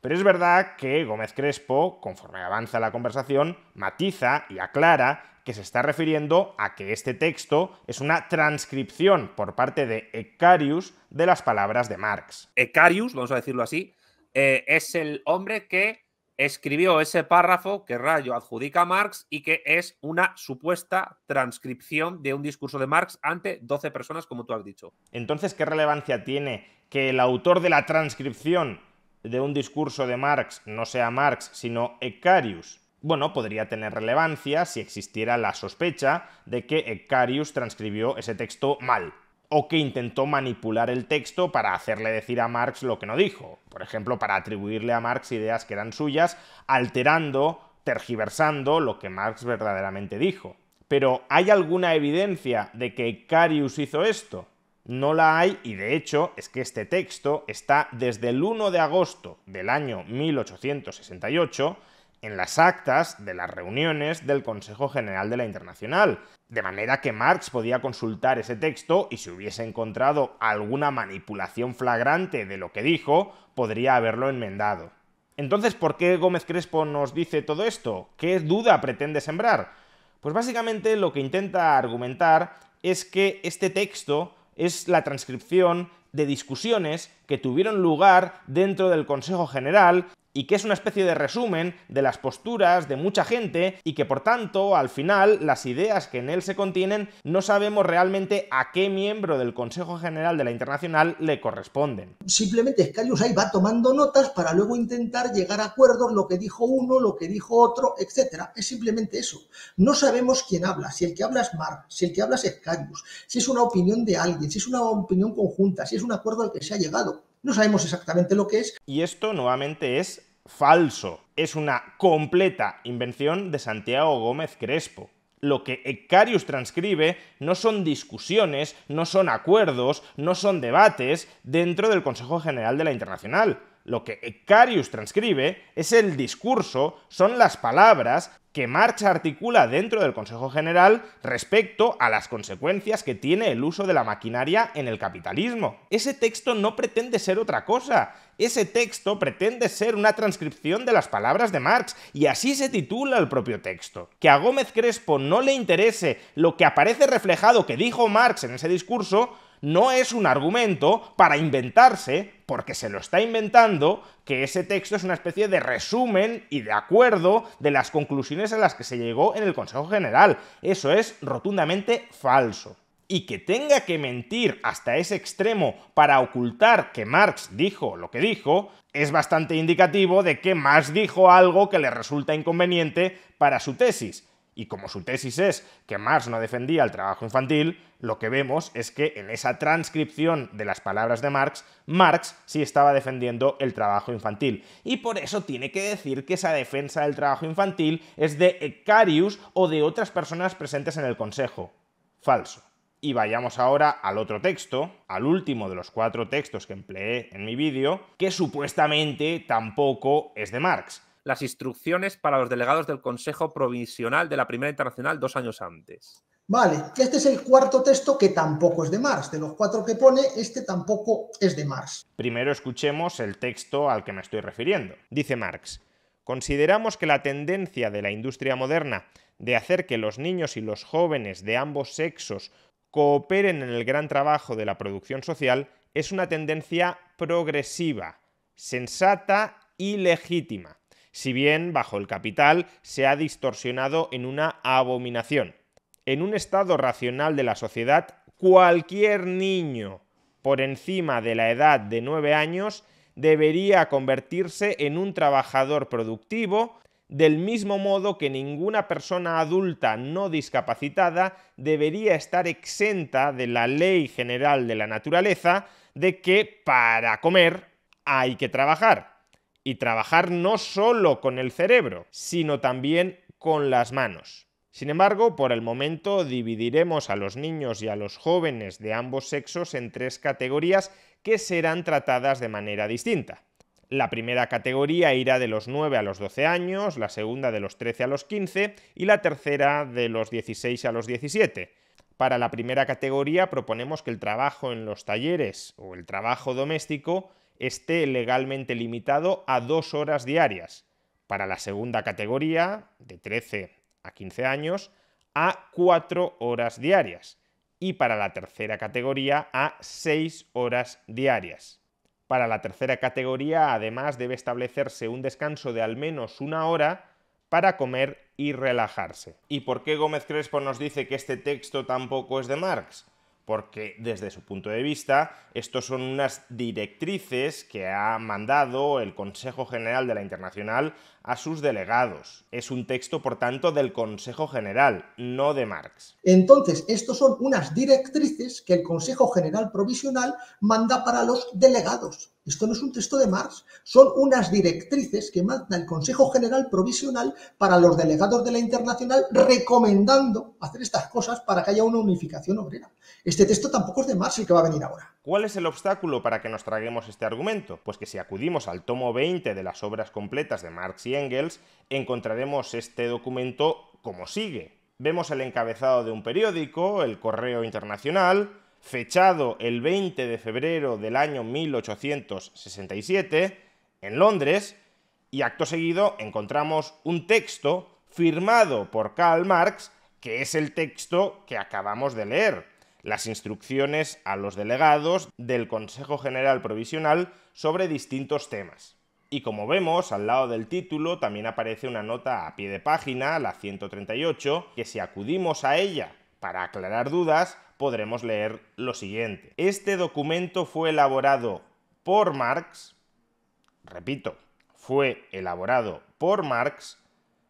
Pero es verdad que Gómez Crespo, conforme avanza la conversación, matiza y aclara que se está refiriendo a que este texto es una transcripción por parte de Ecarius de las palabras de Marx. Ecarius, vamos a decirlo así, es el hombre que escribió ese párrafo que Rayo adjudica a Marx y que es una supuesta transcripción de un discurso de Marx ante 12 personas, como tú has dicho. Entonces, ¿qué relevancia tiene que el autor de la transcripción de un discurso de Marx no sea Marx, sino Ecarius? Bueno, podría tener relevancia si existiera la sospecha de que Ecarius transcribió ese texto mal, o que intentó manipular el texto para hacerle decir a Marx lo que no dijo. Por ejemplo, para atribuirle a Marx ideas que eran suyas, alterando, tergiversando lo que Marx verdaderamente dijo. Pero, ¿hay alguna evidencia de que Ecarius hizo esto? No la hay, y de hecho es que este texto está desde el 1 de agosto del año 1868 en las actas de las reuniones del Consejo General de la Internacional, de manera que Marx podía consultar ese texto y si hubiese encontrado alguna manipulación flagrante de lo que dijo, podría haberlo enmendado. Entonces, ¿por qué Gómez Crespo nos dice todo esto? ¿Qué duda pretende sembrar? Pues básicamente lo que intenta argumentar es que este texto es la transcripción de discusiones que tuvieron lugar dentro del Consejo General y que es una especie de resumen de las posturas de mucha gente y que por tanto al final las ideas que en él se contienen no sabemos realmente a qué miembro del Consejo General de la Internacional le corresponden. Simplemente Excarius ahí va tomando notas para luego intentar llegar a acuerdos, lo que dijo uno, lo que dijo otro, etc. Es simplemente eso. No sabemos quién habla, si el que habla es Marx, si el que habla es Excarius, si es una opinión de alguien, si es una opinión conjunta, si es un acuerdo al que se ha llegado. No sabemos exactamente lo que es. Y esto nuevamente es falso. Es una completa invención de Santiago Gómez Crespo. Lo que Excarius transcribe no son discusiones, no son acuerdos, no son debates dentro del Consejo General de la Internacional. Lo que Excarius transcribe es el discurso, son las palabras que Marx articula dentro del Consejo General respecto a las consecuencias que tiene el uso de la maquinaria en el capitalismo. Ese texto no pretende ser otra cosa. Ese texto pretende ser una transcripción de las palabras de Marx, y así se titula el propio texto. Que a Gómez Crespo no le interese lo que aparece reflejado que dijo Marx en ese discurso no es un argumento para inventarse, porque se lo está inventando, que ese texto es una especie de resumen y de acuerdo de las conclusiones a las que se llegó en el Consejo General. Eso es rotundamente falso. Y que tenga que mentir hasta ese extremo para ocultar que Marx dijo lo que dijo, es bastante indicativo de que Marx dijo algo que le resulta inconveniente para su tesis. Y como su tesis es que Marx no defendía el trabajo infantil, lo que vemos es que en esa transcripción de las palabras de Marx, Marx sí estaba defendiendo el trabajo infantil. Y por eso tiene que decir que esa defensa del trabajo infantil es de Excarius o de otras personas presentes en el Consejo. Falso. Y vayamos ahora al otro texto, al último de los 4 textos que empleé en mi vídeo, que supuestamente tampoco es de Marx. Las instrucciones para los delegados del Consejo Provisional de la Primera Internacional 2 años antes. Vale, este es el 4.º texto que tampoco es de Marx. De los 4 que pone, este tampoco es de Marx. Primero escuchemos el texto al que me estoy refiriendo. Dice Marx: consideramos que la tendencia de la industria moderna de hacer que los niños y los jóvenes de ambos sexos cooperen en el gran trabajo de la producción social es una tendencia progresiva, sensata y legítima, si bien bajo el capital se ha distorsionado en una abominación. En un estado racional de la sociedad, cualquier niño por encima de la edad de 9 años debería convertirse en un trabajador productivo, del mismo modo que ninguna persona adulta no discapacitada debería estar exenta de la ley general de la naturaleza de que para comer hay que trabajar. Y trabajar no solo con el cerebro, sino también con las manos. Sin embargo, por el momento dividiremos a los niños y a los jóvenes de ambos sexos en 3 categorías que serán tratadas de manera distinta. La primera categoría irá de los 9 a los 12 años, la segunda de los 13 a los 15 y la tercera de los 16 a los 17. Para la primera categoría proponemos que el trabajo en los talleres o el trabajo doméstico esté legalmente limitado a 2 horas diarias. Para la segunda categoría, de 13 a 15 años, a 4 horas diarias. Y para la tercera categoría, a 6 horas diarias. Para la tercera categoría, además, debe establecerse un descanso de al menos 1 hora para comer y relajarse. ¿Y por qué Gómez Crespo nos dice que este texto tampoco es de Marx? Porque desde su punto de vista, estos son unas directrices que ha mandado el Consejo General de la Internacional a sus delegados. Es un texto, por tanto, del Consejo General, no de Marx. Entonces, estos son unas directrices que el Consejo General Provisional manda para los delegados. Esto no es un texto de Marx, son unas directrices que manda el Consejo General Provisional para los delegados de la Internacional recomendando hacer estas cosas para que haya una unificación obrera. Este texto tampoco es de Marx el que va a venir ahora. ¿Cuál es el obstáculo para que nos traguemos este argumento? Pues que si acudimos al tomo 20 de las obras completas de Marx y Engels, encontraremos este documento como sigue. Vemos el encabezado de un periódico, El Correo Internacional, fechado el 20 de febrero del año 1867, en Londres, y acto seguido encontramos un texto firmado por Karl Marx, que es el texto que acabamos de leer. las instrucciones a los delegados del Consejo General Provisional sobre distintos temas. Y como vemos, al lado del título también aparece una nota a pie de página, la 138, que si acudimos a ella para aclarar dudas, podremos leer lo siguiente. Este documento fue elaborado por Marx, repito, fue elaborado por Marx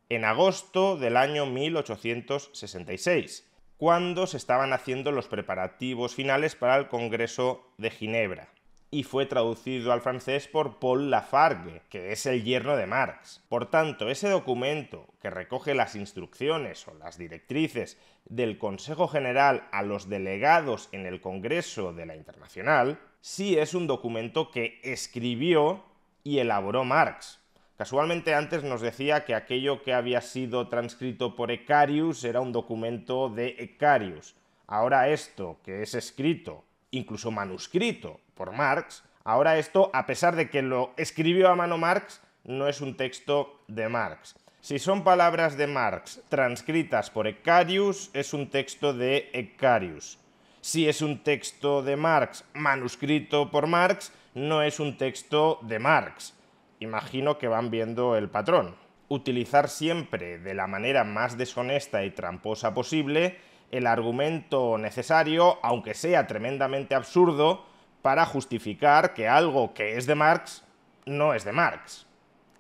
en agosto del año 1866, cuando se estaban haciendo los preparativos finales para el Congreso de Ginebra, y fue traducido al francés por Paul Lafargue, que es el yerno de Marx. Por tanto, ese documento que recoge las instrucciones o las directrices del Consejo General a los delegados en el Congreso de la Internacional, sí es un documento que escribió y elaboró Marx. Casualmente antes nos decía que aquello que había sido transcrito por Ecarius era un documento de Ecarius. Ahora esto, que es escrito, incluso manuscrito, por Marx, ahora esto, a pesar de que lo escribió a mano Marx, no es un texto de Marx. Si son palabras de Marx transcritas por Ecarius, es un texto de Ecarius. Si es un texto de Marx manuscrito por Marx, no es un texto de Marx. Imagino que van viendo el patrón. Utilizar siempre de la manera más deshonesta y tramposa posible el argumento necesario, aunque sea tremendamente absurdo, para justificar que algo que es de Marx no es de Marx.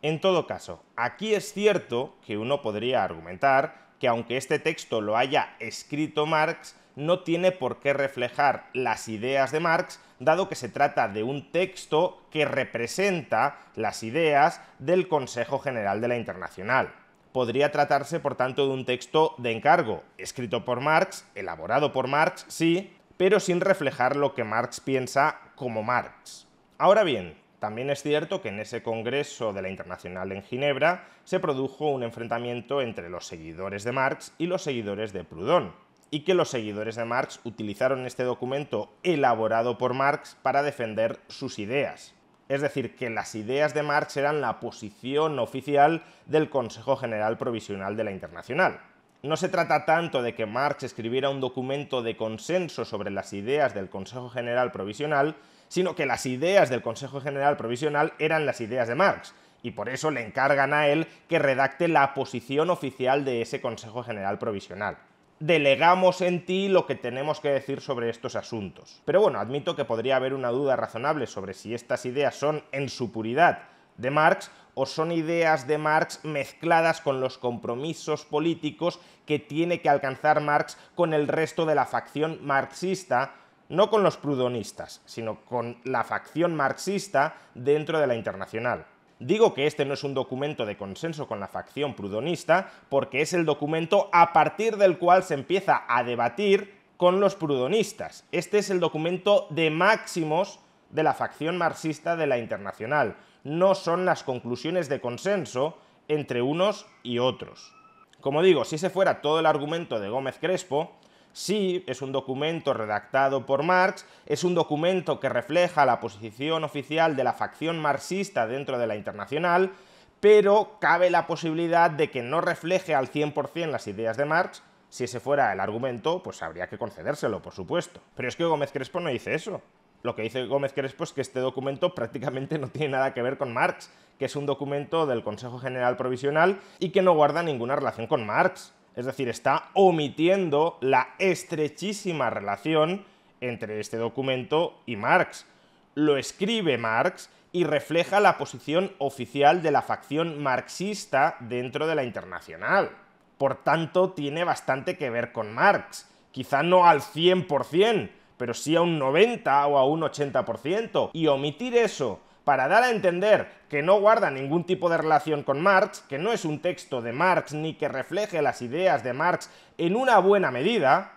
En todo caso, aquí es cierto que uno podría argumentar que aunque este texto lo haya escrito Marx, no tiene por qué reflejar las ideas de Marx, dado que se trata de un texto que representa las ideas del Consejo General de la Internacional. Podría tratarse, por tanto, de un texto de encargo, escrito por Marx, elaborado por Marx, sí, pero sin reflejar lo que Marx piensa como Marx. Ahora bien, también es cierto que en ese Congreso de la Internacional en Ginebra se produjo un enfrentamiento entre los seguidores de Marx y los seguidores de Proudhon, y que los seguidores de Marx utilizaron este documento elaborado por Marx para defender sus ideas. Es decir, que las ideas de Marx eran la posición oficial del Consejo General Provisional de la Internacional. No se trata tanto de que Marx escribiera un documento de consenso sobre las ideas del Consejo General Provisional, sino que las ideas del Consejo General Provisional eran las ideas de Marx, y por eso le encargan a él que redacte la posición oficial de ese Consejo General Provisional. Delegamos en ti lo que tenemos que decir sobre estos asuntos. Pero bueno, admito que podría haber una duda razonable sobre si estas ideas son en su puridad de Marx o son ideas de Marx mezcladas con los compromisos políticos que tiene que alcanzar Marx con el resto de la facción marxista, no con los prudonistas, sino con la facción marxista dentro de la Internacional. Digo que este no es un documento de consenso con la facción prudonista porque es el documento a partir del cual se empieza a debatir con los prudonistas. Este es el documento de máximos de la facción marxista de la Internacional. No son las conclusiones de consenso entre unos y otros. Como digo, si ese fuera todo el argumento de Gómez Crespo, sí, es un documento redactado por Marx, es un documento que refleja la posición oficial de la facción marxista dentro de la Internacional, pero cabe la posibilidad de que no refleje al 100% las ideas de Marx. Si ese fuera el argumento, pues habría que concedérselo, por supuesto. Pero es que Gómez Crespo no dice eso. Lo que dice Gómez Crespo es que este documento prácticamente no tiene nada que ver con Marx, que es un documento del Consejo General Provisional y que no guarda ninguna relación con Marx. Es decir, está omitiendo la estrechísima relación entre este documento y Marx. Lo escribe Marx y refleja la posición oficial de la facción marxista dentro de la Internacional. Por tanto, tiene bastante que ver con Marx. Quizá no al 100%, pero sí a un 90 o a un 80%. Y omitir eso para dar a entender que no guarda ningún tipo de relación con Marx, que no es un texto de Marx ni que refleje las ideas de Marx en una buena medida,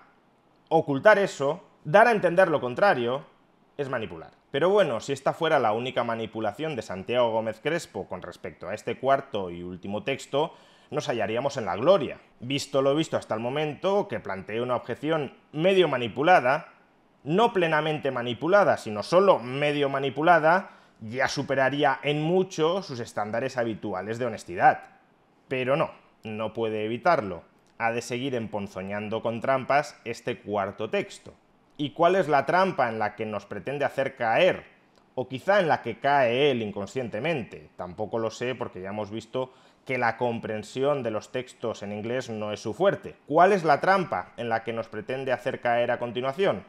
ocultar eso, dar a entender lo contrario, es manipular. Pero bueno, si esta fuera la única manipulación de Santiago Gómez Crespo con respecto a este cuarto y último texto, nos hallaríamos en la gloria. Visto lo visto hasta el momento, que plantee una objeción medio manipulada, no plenamente manipulada, sino solo medio manipulada, ya superaría en mucho sus estándares habituales de honestidad. Pero no puede evitarlo. Ha de seguir emponzoñando con trampas este cuarto texto. ¿Y cuál es la trampa en la que nos pretende hacer caer? O quizá en la que cae él inconscientemente. Tampoco lo sé porque ya hemos visto que la comprensión de los textos en inglés no es su fuerte. ¿Cuál es la trampa en la que nos pretende hacer caer a continuación?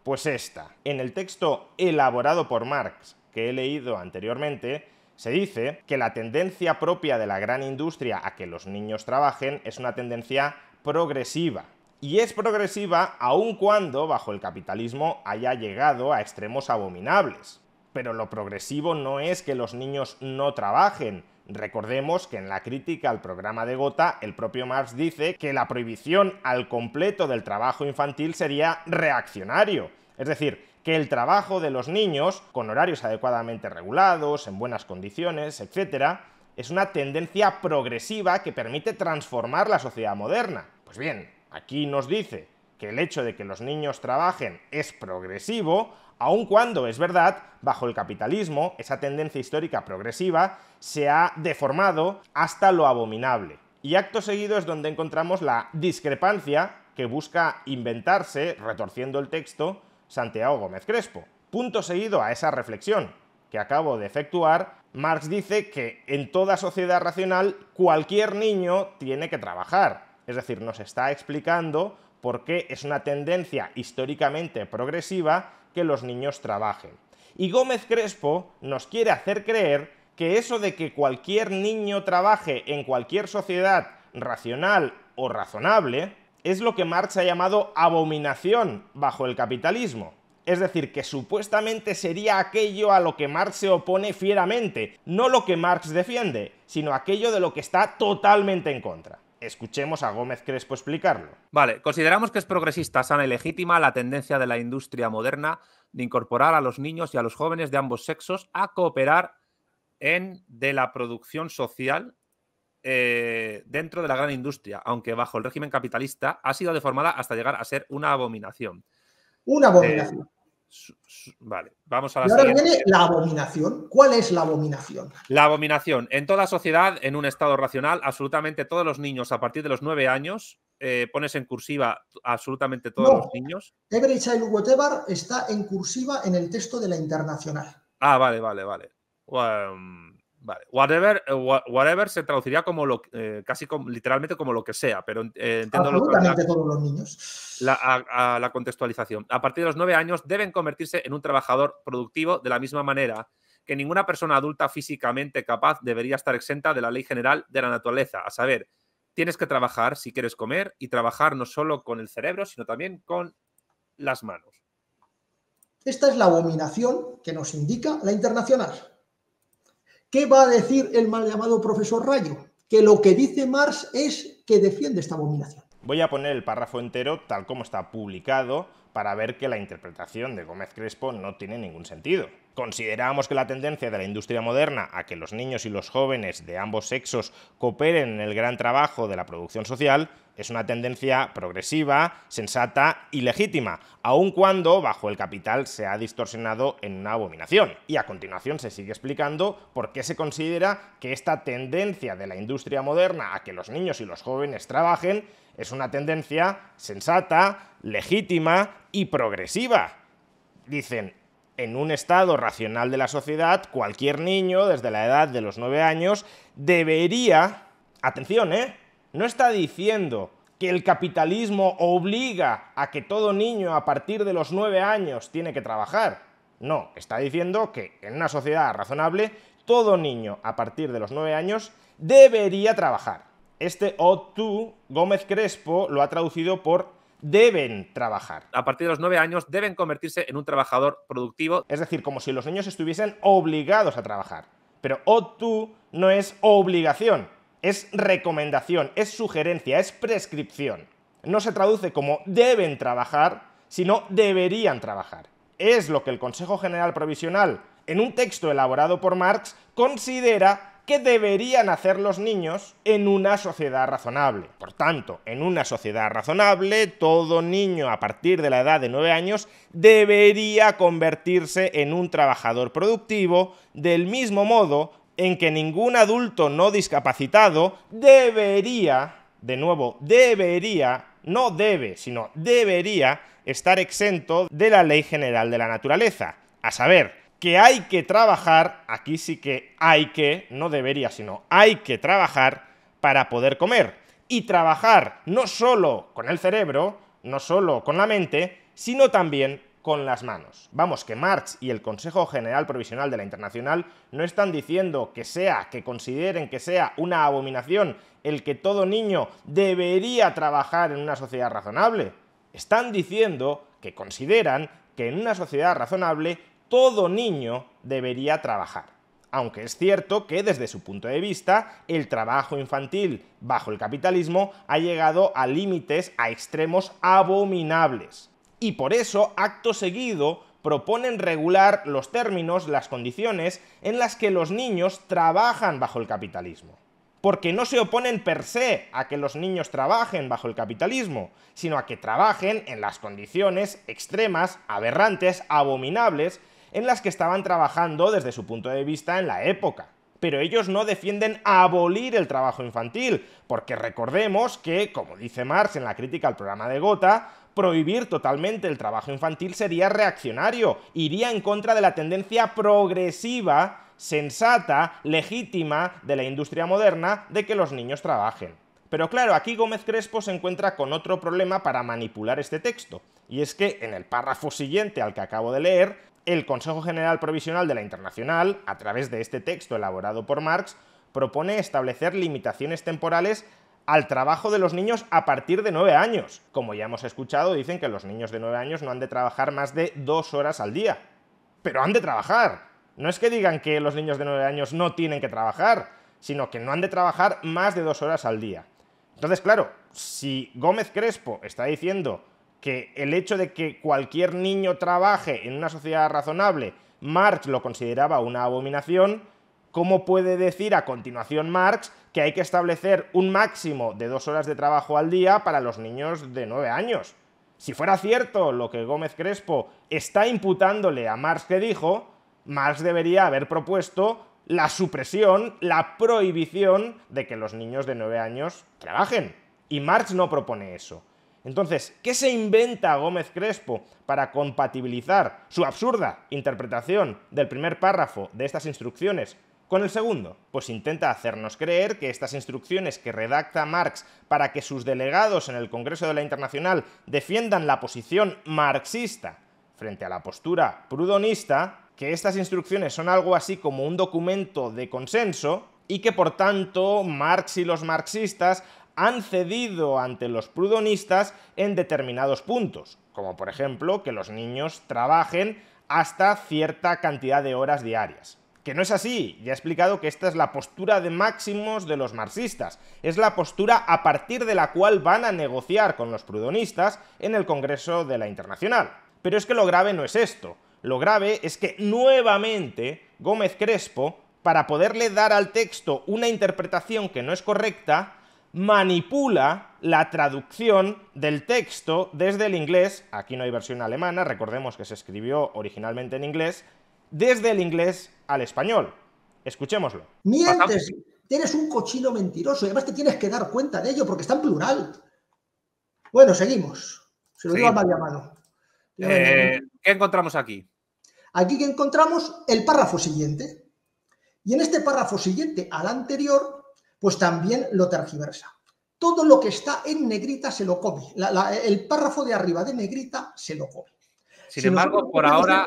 Pues esta. En el texto elaborado por Marx que he leído anteriormente, se dice que la tendencia propia de la gran industria a que los niños trabajen es una tendencia progresiva. Y es progresiva aun cuando, bajo el capitalismo, haya llegado a extremos abominables. Pero lo progresivo no es que los niños no trabajen. Recordemos que en la crítica al programa de Gotha, el propio Marx dice que la prohibición al completo del trabajo infantil sería reaccionario. Es decir, que el trabajo de los niños, con horarios adecuadamente regulados, en buenas condiciones, etc., es una tendencia progresiva que permite transformar la sociedad moderna. Pues bien, aquí nos dice que el hecho de que los niños trabajen es progresivo, aun cuando, es verdad, bajo el capitalismo, esa tendencia histórica progresiva se ha deformado hasta lo abominable. Y acto seguido es donde encontramos la discrepancia que busca inventarse, retorciendo el texto, Santiago Gómez Crespo. Punto seguido a esa reflexión que acabo de efectuar, Marx dice que en toda sociedad racional cualquier niño tiene que trabajar. Es decir, nos está explicando por qué es una tendencia históricamente progresiva que los niños trabajen. Y Gómez Crespo nos quiere hacer creer que eso de que cualquier niño trabaje en cualquier sociedad racional o razonable es lo que Marx ha llamado abominación bajo el capitalismo. Es decir, que supuestamente sería aquello a lo que Marx se opone fieramente, no lo que Marx defiende, sino aquello de lo que está totalmente en contra. Escuchemos a Gómez Crespo explicarlo. Vale, consideramos que es progresista, sana y legítima la tendencia de la industria moderna de incorporar a los niños y a los jóvenes de ambos sexos a cooperar de la producción social dentro de la gran industria, aunque bajo el régimen capitalista ha sido deformada hasta llegar a ser una abominación. Una abominación. Vale, vamos a la y ahora siguiente. Viene la abominación. ¿Cuál es la abominación? La abominación. En toda sociedad, en un estado racional, absolutamente todos los niños a partir de los 9 años, pones en cursiva absolutamente todos los niños. Every child whatever está en cursiva en el texto de la Internacional. Ah, vale. Vale. Whatever se traduciría como casi literalmente como lo que sea, pero entiendo absolutamente todos los niños. La contextualización. A partir de los 9 años deben convertirse en un trabajador productivo de la misma manera que ninguna persona adulta físicamente capaz debería estar exenta de la ley general de la naturaleza, a saber, tienes que trabajar si quieres comer y trabajar no solo con el cerebro, sino también con las manos. Esta es la abominación que nos indica la Internacional. ¿Qué va a decir el mal llamado profesor Rayo? Que lo que dice Marx es que defiende esta abominación. Voy a poner el párrafo entero tal como está publicado para ver que la interpretación de Gómez Crespo no tiene ningún sentido. Consideramos que la tendencia de la industria moderna a que los niños y los jóvenes de ambos sexos cooperen en el gran trabajo de la producción social es una tendencia progresiva, sensata y legítima, aun cuando bajo el capital se ha distorsionado en una abominación. Y a continuación se sigue explicando por qué se considera que esta tendencia de la industria moderna a que los niños y los jóvenes trabajen es una tendencia sensata, legítima y progresiva. Dicen, en un estado racional de la sociedad, cualquier niño, desde la edad de los 9 años, debería... Atención, no está diciendo que el capitalismo obliga a que todo niño a partir de los 9 años tiene que trabajar. No, está diciendo que en una sociedad razonable, todo niño a partir de los 9 años debería trabajar. Este ought to, Gómez Crespo lo ha traducido por deben trabajar. A partir de los 9 años deben convertirse en un trabajador productivo. Es decir, como si los niños estuviesen obligados a trabajar. Pero ought to no es obligación, es recomendación, es sugerencia, es prescripción. No se traduce como deben trabajar, sino deberían trabajar. Es lo que el Consejo General Provisional, en un texto elaborado por Marx, considera que deberían hacer los niños en una sociedad razonable. Por tanto, en una sociedad razonable, todo niño a partir de la edad de 9 años debería convertirse en un trabajador productivo, del mismo modo en que ningún adulto no discapacitado debería, de nuevo, debería no debe, sino debería estar exento de la Ley General de la Naturaleza. A saber, que hay que trabajar, aquí sí que hay que, no debería, sino hay que trabajar para poder comer. Y trabajar no solo con el cerebro, no solo con la mente, sino también con las manos. Vamos, que Marx y el Consejo General Provisional de la Internacional no están diciendo que consideren que sea una abominación el que todo niño debería trabajar en una sociedad razonable. Están diciendo que consideran que en una sociedad razonable todo niño debería trabajar. Aunque es cierto que desde su punto de vista el trabajo infantil bajo el capitalismo ha llegado a límites, a extremos abominables. Y por eso, acto seguido, proponen regular los términos, las condiciones en las que los niños trabajan bajo el capitalismo. Porque no se oponen per se a que los niños trabajen bajo el capitalismo, sino a que trabajen en las condiciones extremas, aberrantes, abominables, en las que estaban trabajando desde su punto de vista en la época. Pero ellos no defienden abolir el trabajo infantil, porque recordemos que, como dice Marx en la crítica al programa de Gotha, prohibir totalmente el trabajo infantil sería reaccionario, iría en contra de la tendencia progresiva, sensata, legítima de la industria moderna de que los niños trabajen. Pero claro, aquí Gómez Crespo se encuentra con otro problema para manipular este texto, y es que en el párrafo siguiente al que acabo de leer, el Consejo General Provisional de la Internacional, a través de este texto elaborado por Marx, propone establecer limitaciones temporales al trabajo de los niños a partir de 9 años. Como ya hemos escuchado, dicen que los niños de 9 años no han de trabajar más de 2 horas al día. Pero han de trabajar. No es que digan que los niños de 9 años no tienen que trabajar, sino que no han de trabajar más de 2 horas al día. Entonces, claro, si Gómez Crespo está diciendo que el hecho de que cualquier niño trabaje en una sociedad razonable, Marx lo consideraba una abominación, ¿cómo puede decir a continuación Marx que hay que establecer un máximo de 2 horas de trabajo al día para los niños de 9 años? Si fuera cierto lo que Gómez Crespo está imputándole a Marx que dijo, Marx debería haber propuesto la supresión, la prohibición de que los niños de 9 años trabajen. Y Marx no propone eso. Entonces, ¿qué se inventa Gómez Crespo para compatibilizar su absurda interpretación del primer párrafo de estas instrucciones con el segundo? Pues intenta hacernos creer que estas instrucciones que redacta Marx para que sus delegados en el Congreso de la Internacional defiendan la posición marxista frente a la postura proudhonista, que estas instrucciones son algo así como un documento de consenso y que por tanto Marx y los marxistas han cedido ante los proudhonistas en determinados puntos, como por ejemplo que los niños trabajen hasta cierta cantidad de horas diarias. Que no es así, ya he explicado que esta es la postura de máximos de los marxistas, es la postura a partir de la cual van a negociar con los proudhonistas en el Congreso de la Internacional. Pero es que lo grave no es esto, lo grave es que nuevamente Gómez Crespo, para poderle dar al texto una interpretación que no es correcta, manipula la traducción del texto desde el inglés, aquí no hay versión alemana, recordemos que se escribió originalmente en inglés, desde el inglés al español. Escuchémoslo. Mientes, eres un cochino mentiroso y además te tienes que dar cuenta de ello porque está en plural. Bueno, seguimos. Se lo digo al mal llamado. ¿Qué encontramos aquí? Aquí que encontramos el párrafo siguiente. Y en este párrafo siguiente al anterior, pues también lo tergiversa. Todo lo que está en negrita se lo come. El párrafo de arriba de negrita se lo come. Sin embargo, por ahora,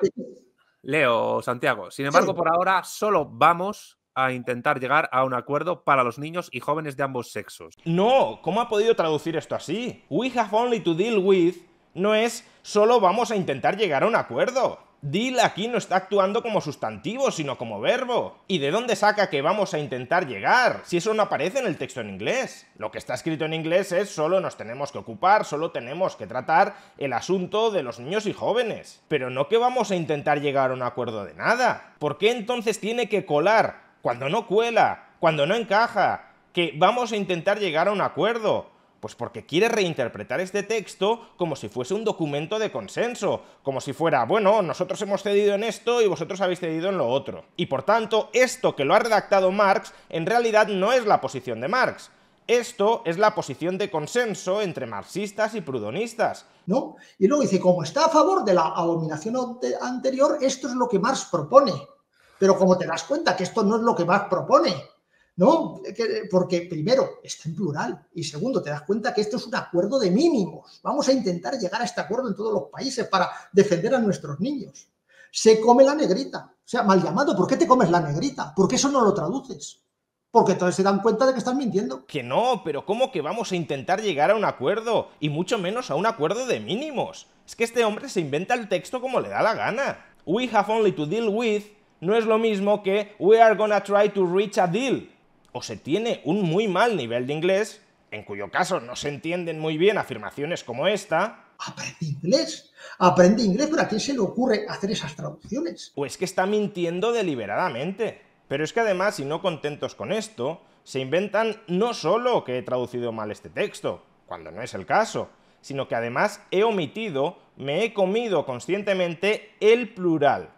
Leo, Santiago, sin embargo, por ahora solo vamos a intentar llegar a un acuerdo para los niños y jóvenes de ambos sexos. No, ¿cómo ha podido traducir esto así? We have only to deal with no es solo vamos a intentar llegar a un acuerdo. Deal aquí no está actuando como sustantivo, sino como verbo. ¿Y de dónde saca que vamos a intentar llegar? Si eso no aparece en el texto en inglés. Lo que está escrito en inglés es solo nos tenemos que ocupar, solo tenemos que tratar el asunto de los niños y jóvenes. Pero no que vamos a intentar llegar a un acuerdo de nada. ¿Por qué entonces tiene que colar cuando no cuela, cuando no encaja, que vamos a intentar llegar a un acuerdo? Pues porque quiere reinterpretar este texto como si fuese un documento de consenso, como si fuera, bueno, nosotros hemos cedido en esto y vosotros habéis cedido en lo otro. Y por tanto, esto que lo ha redactado Marx, en realidad no es la posición de Marx. Esto es la posición de consenso entre marxistas y prudonistas. ¿No? Y luego dice, como está a favor de la abominación anterior, esto es lo que Marx propone. Pero como te das cuenta que esto no es lo que Marx propone, ¿no? Porque primero, está en plural, y segundo, te das cuenta que esto es un acuerdo de mínimos. Vamos a intentar llegar a este acuerdo en todos los países para defender a nuestros niños. Se come la negrita. O sea, mal llamado, ¿por qué te comes la negrita? ¿Por qué eso no lo traduces? Porque entonces se dan cuenta de que estás mintiendo. Que no, pero ¿cómo que vamos a intentar llegar a un acuerdo? Y mucho menos a un acuerdo de mínimos. Es que este hombre se inventa el texto como le da la gana. We have only to deal with no es lo mismo que we are gonna try to reach a deal. O se tiene un muy mal nivel de inglés, en cuyo caso no se entienden muy bien afirmaciones como esta. Aprende inglés, pero ¿a quién se le ocurre hacer esas traducciones? O es que está mintiendo deliberadamente. Pero es que además, y no contentos con esto, se inventan no solo que he traducido mal este texto, cuando no es el caso, sino que además me he comido conscientemente el plural.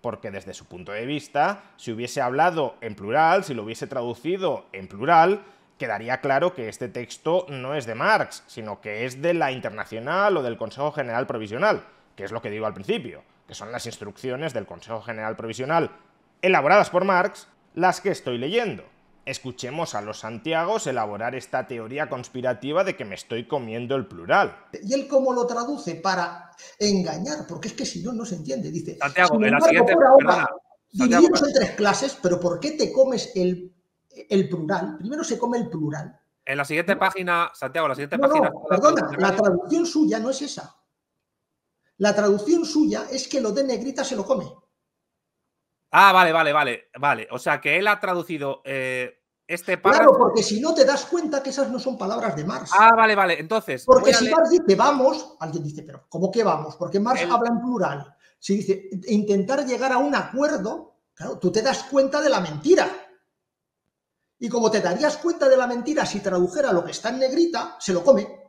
Porque desde su punto de vista, si hubiese hablado en plural, si lo hubiese traducido en plural, quedaría claro que este texto no es de Marx, sino que es de la Internacional o del Consejo General Provisional, que es lo que digo al principio, que son las instrucciones del Consejo General Provisional elaboradas por Marx, las que estoy leyendo. Escuchemos a los Santiagos elaborar esta teoría conspirativa de que me estoy comiendo el plural. ¿Y él cómo lo traduce? Para engañar, porque es que si no, no se entiende. Dice, Santiago, sin en la embargo, siguiente... por ahora, Perdona, Santiago, divididos en 3 clases, pero ¿por qué te comes el plural? Primero se come el plural. en la siguiente página, Santiago, la siguiente No, página... no, perdona, la traducción suya no es esa. La traducción suya es que lo de negrita se lo come. Ah, vale. O sea, que él ha traducido este párrafo... Claro, porque si no te das cuenta que esas no son palabras de Marx. Ah, vale. Entonces... Porque si Marx dice vamos, alguien dice, pero ¿cómo que vamos? Porque Marx El... habla en plural. Si dice intentar llegar a un acuerdo, claro, tú te das cuenta de la mentira. Y como te darías cuenta de la mentira si tradujera lo que está en negrita, se lo come.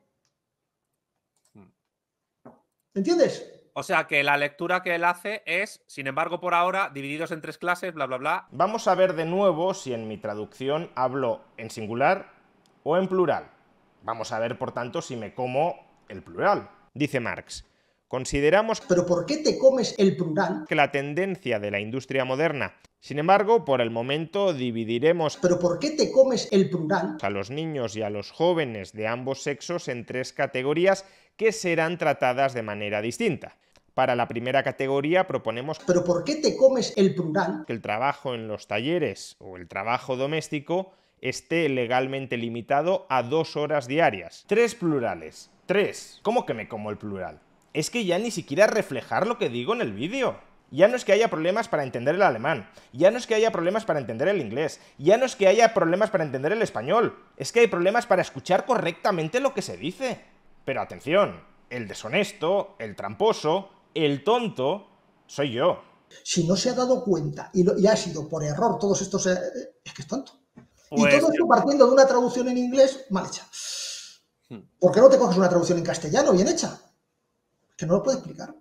¿Entiendes? O sea, que la lectura que él hace es, sin embargo, por ahora, divididos en 3 clases, bla, bla, bla. Vamos a ver de nuevo si en mi traducción hablo en singular o en plural. Vamos a ver, por tanto, si me como el plural. Dice Marx, consideramos... ¿Pero por qué te comes el plural? ...que la tendencia de la industria moderna. Sin embargo, por el momento dividiremos... ¿Pero por qué te comes el plural? ...a los niños y a los jóvenes de ambos sexos en 3 categorías que serán tratadas de manera distinta. Para la primera categoría proponemos... ¿Pero por qué te comes el plural? ...que el trabajo en los talleres o el trabajo doméstico esté legalmente limitado a 2 horas diarias. 3 plurales. 3. ¿Cómo que me como el plural? Es que ya ni siquiera reflejar lo que digo en el vídeo. Ya no es que haya problemas para entender el alemán, ya no es que haya problemas para entender el inglés, ya no es que haya problemas para entender el español, es que hay problemas para escuchar correctamente lo que se dice. Pero atención, el deshonesto, el tramposo, el tonto, soy yo. Si no se ha dado cuenta y ha sido por error todos estos... es que es tonto. Pues... Y todo esto partiendo de una traducción en inglés mal hecha. ¿Por qué no te coges una traducción en castellano bien hecha? Que no lo puede explicar.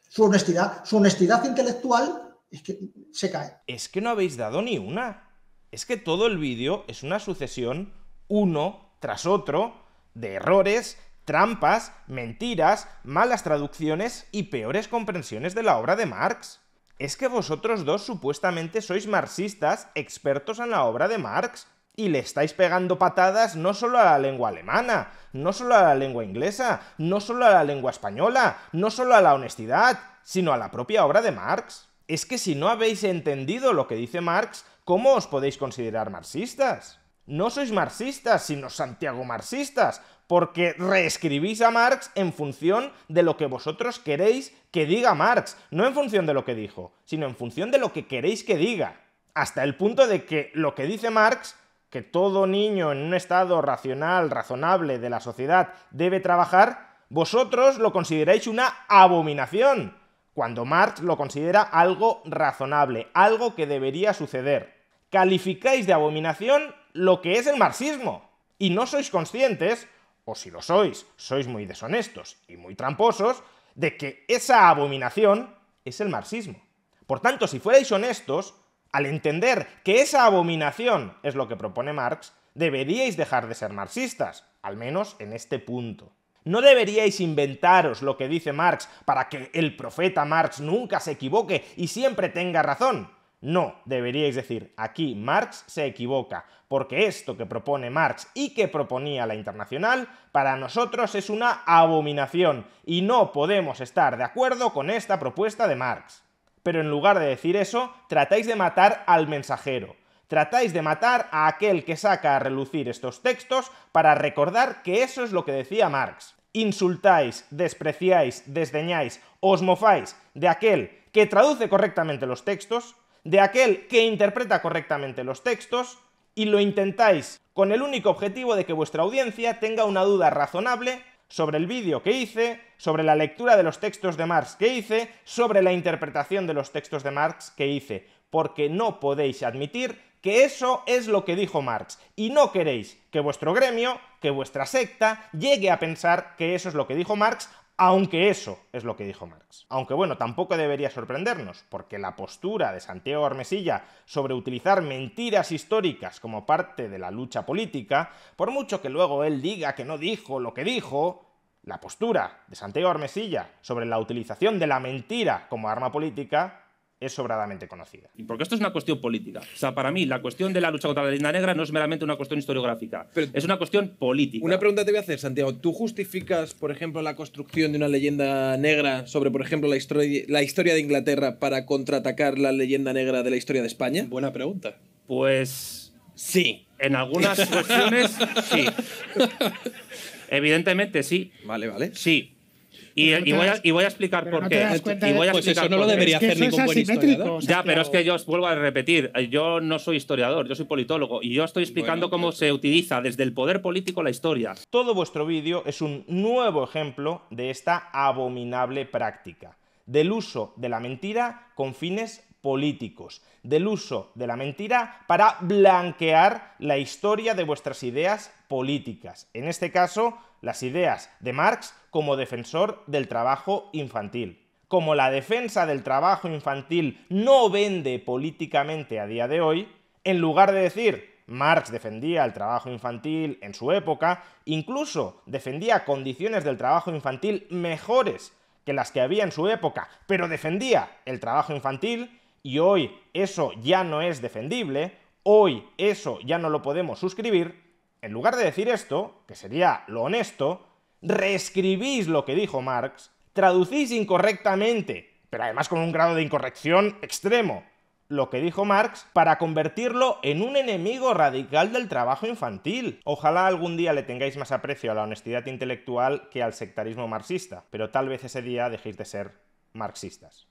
Su honestidad intelectual es que se cae. Es que no habéis dado ni una. Es que todo el vídeo es una sucesión, uno tras otro, de errores, trampas, mentiras, malas traducciones y peores comprensiones de la obra de Marx. Es que vosotros dos supuestamente sois marxistas expertos en la obra de Marx y le estáis pegando patadas no solo a la lengua alemana, no solo a la lengua inglesa, no solo a la lengua española, no solo a la honestidad, sino a la propia obra de Marx. Es que si no habéis entendido lo que dice Marx, ¿cómo os podéis considerar marxistas? No sois marxistas, sino santiago-marxistas, porque reescribís a Marx en función de lo que vosotros queréis que diga Marx, no en función de lo que dijo, sino en función de lo que queréis que diga. Hasta el punto de que lo que dice Marx, que todo niño en un estado racional, razonable de la sociedad debe trabajar, vosotros lo consideráis una abominación, cuando Marx lo considera algo razonable, algo que debería suceder. Calificáis de abominación lo que es el marxismo, y no sois conscientes, o si lo sois, sois muy deshonestos y muy tramposos, de que esa abominación es el marxismo. Por tanto, si fuerais honestos, al entender que esa abominación es lo que propone Marx, Deberíais dejar de ser marxistas, al menos en este punto. No deberíais inventaros lo que dice Marx para que el profeta Marx nunca se equivoque y siempre tenga razón. No, deberíais decir, aquí Marx se equivoca, porque esto que propone Marx y que proponía la Internacional, para nosotros es una abominación y no podemos estar de acuerdo con esta propuesta de Marx. Pero en lugar de decir eso, tratáis de matar al mensajero. Tratáis de matar a aquel que saca a relucir estos textos para recordar que eso es lo que decía Marx. Insultáis, despreciáis, desdeñáis, os mofáis de aquel que traduce correctamente los textos, de aquel que interpreta correctamente los textos, y lo intentáis con el único objetivo de que vuestra audiencia tenga una duda razonable sobre el vídeo que hice, sobre la lectura de los textos de Marx que hice, sobre la interpretación de los textos de Marx que hice, porque no podéis admitir que eso es lo que dijo Marx, y no queréis que vuestro gremio, que vuestra secta, llegue a pensar que eso es lo que dijo Marx, aunque eso es lo que dijo Marx. Aunque bueno, tampoco debería sorprendernos, porque la postura de Santiago Armesilla sobre utilizar mentiras históricas como parte de la lucha política, por mucho que luego él diga que no dijo lo que dijo, la postura de Santiago Armesilla sobre la utilización de la mentira como arma política es sobradamente conocida. Porque esto es una cuestión política. O sea, para mí, la cuestión de la lucha contra la leyenda negra no es meramente una cuestión historiográfica. Pero es una cuestión política. Una pregunta te voy a hacer, Santiago. ¿Tú justificas, por ejemplo, la construcción de una leyenda negra sobre, por ejemplo, la historia de Inglaterra para contraatacar la leyenda negra de la historia de España? Buena pregunta. Pues sí. En algunas cuestiones, sí. Evidentemente, sí. Vale, vale. Sí. Y voy a explicar por qué. Pues eso no lo debería hacer ningún buen historiador. Ya, pero es que yo os vuelvo a repetir, yo no soy historiador, yo soy politólogo y yo estoy explicando cómo se utiliza desde el poder político la historia. Todo vuestro vídeo es un nuevo ejemplo de esta abominable práctica, del uso de la mentira con fines políticos, del uso de la mentira para blanquear la historia de vuestras ideas políticas. En este caso, las ideas de Marx como defensor del trabajo infantil. Como la defensa del trabajo infantil no vende políticamente a día de hoy, en lugar de decir Marx defendía el trabajo infantil en su época, incluso defendía condiciones del trabajo infantil mejores que las que había en su época, pero defendía el trabajo infantil, y hoy eso ya no es defendible, hoy eso ya no lo podemos suscribir. En lugar de decir esto, que sería lo honesto, reescribís lo que dijo Marx, traducís incorrectamente, pero además con un grado de incorrección extremo, lo que dijo Marx para convertirlo en un enemigo radical del trabajo infantil. Ojalá algún día le tengáis más aprecio a la honestidad intelectual que al sectarismo marxista, pero tal vez ese día dejéis de ser marxistas.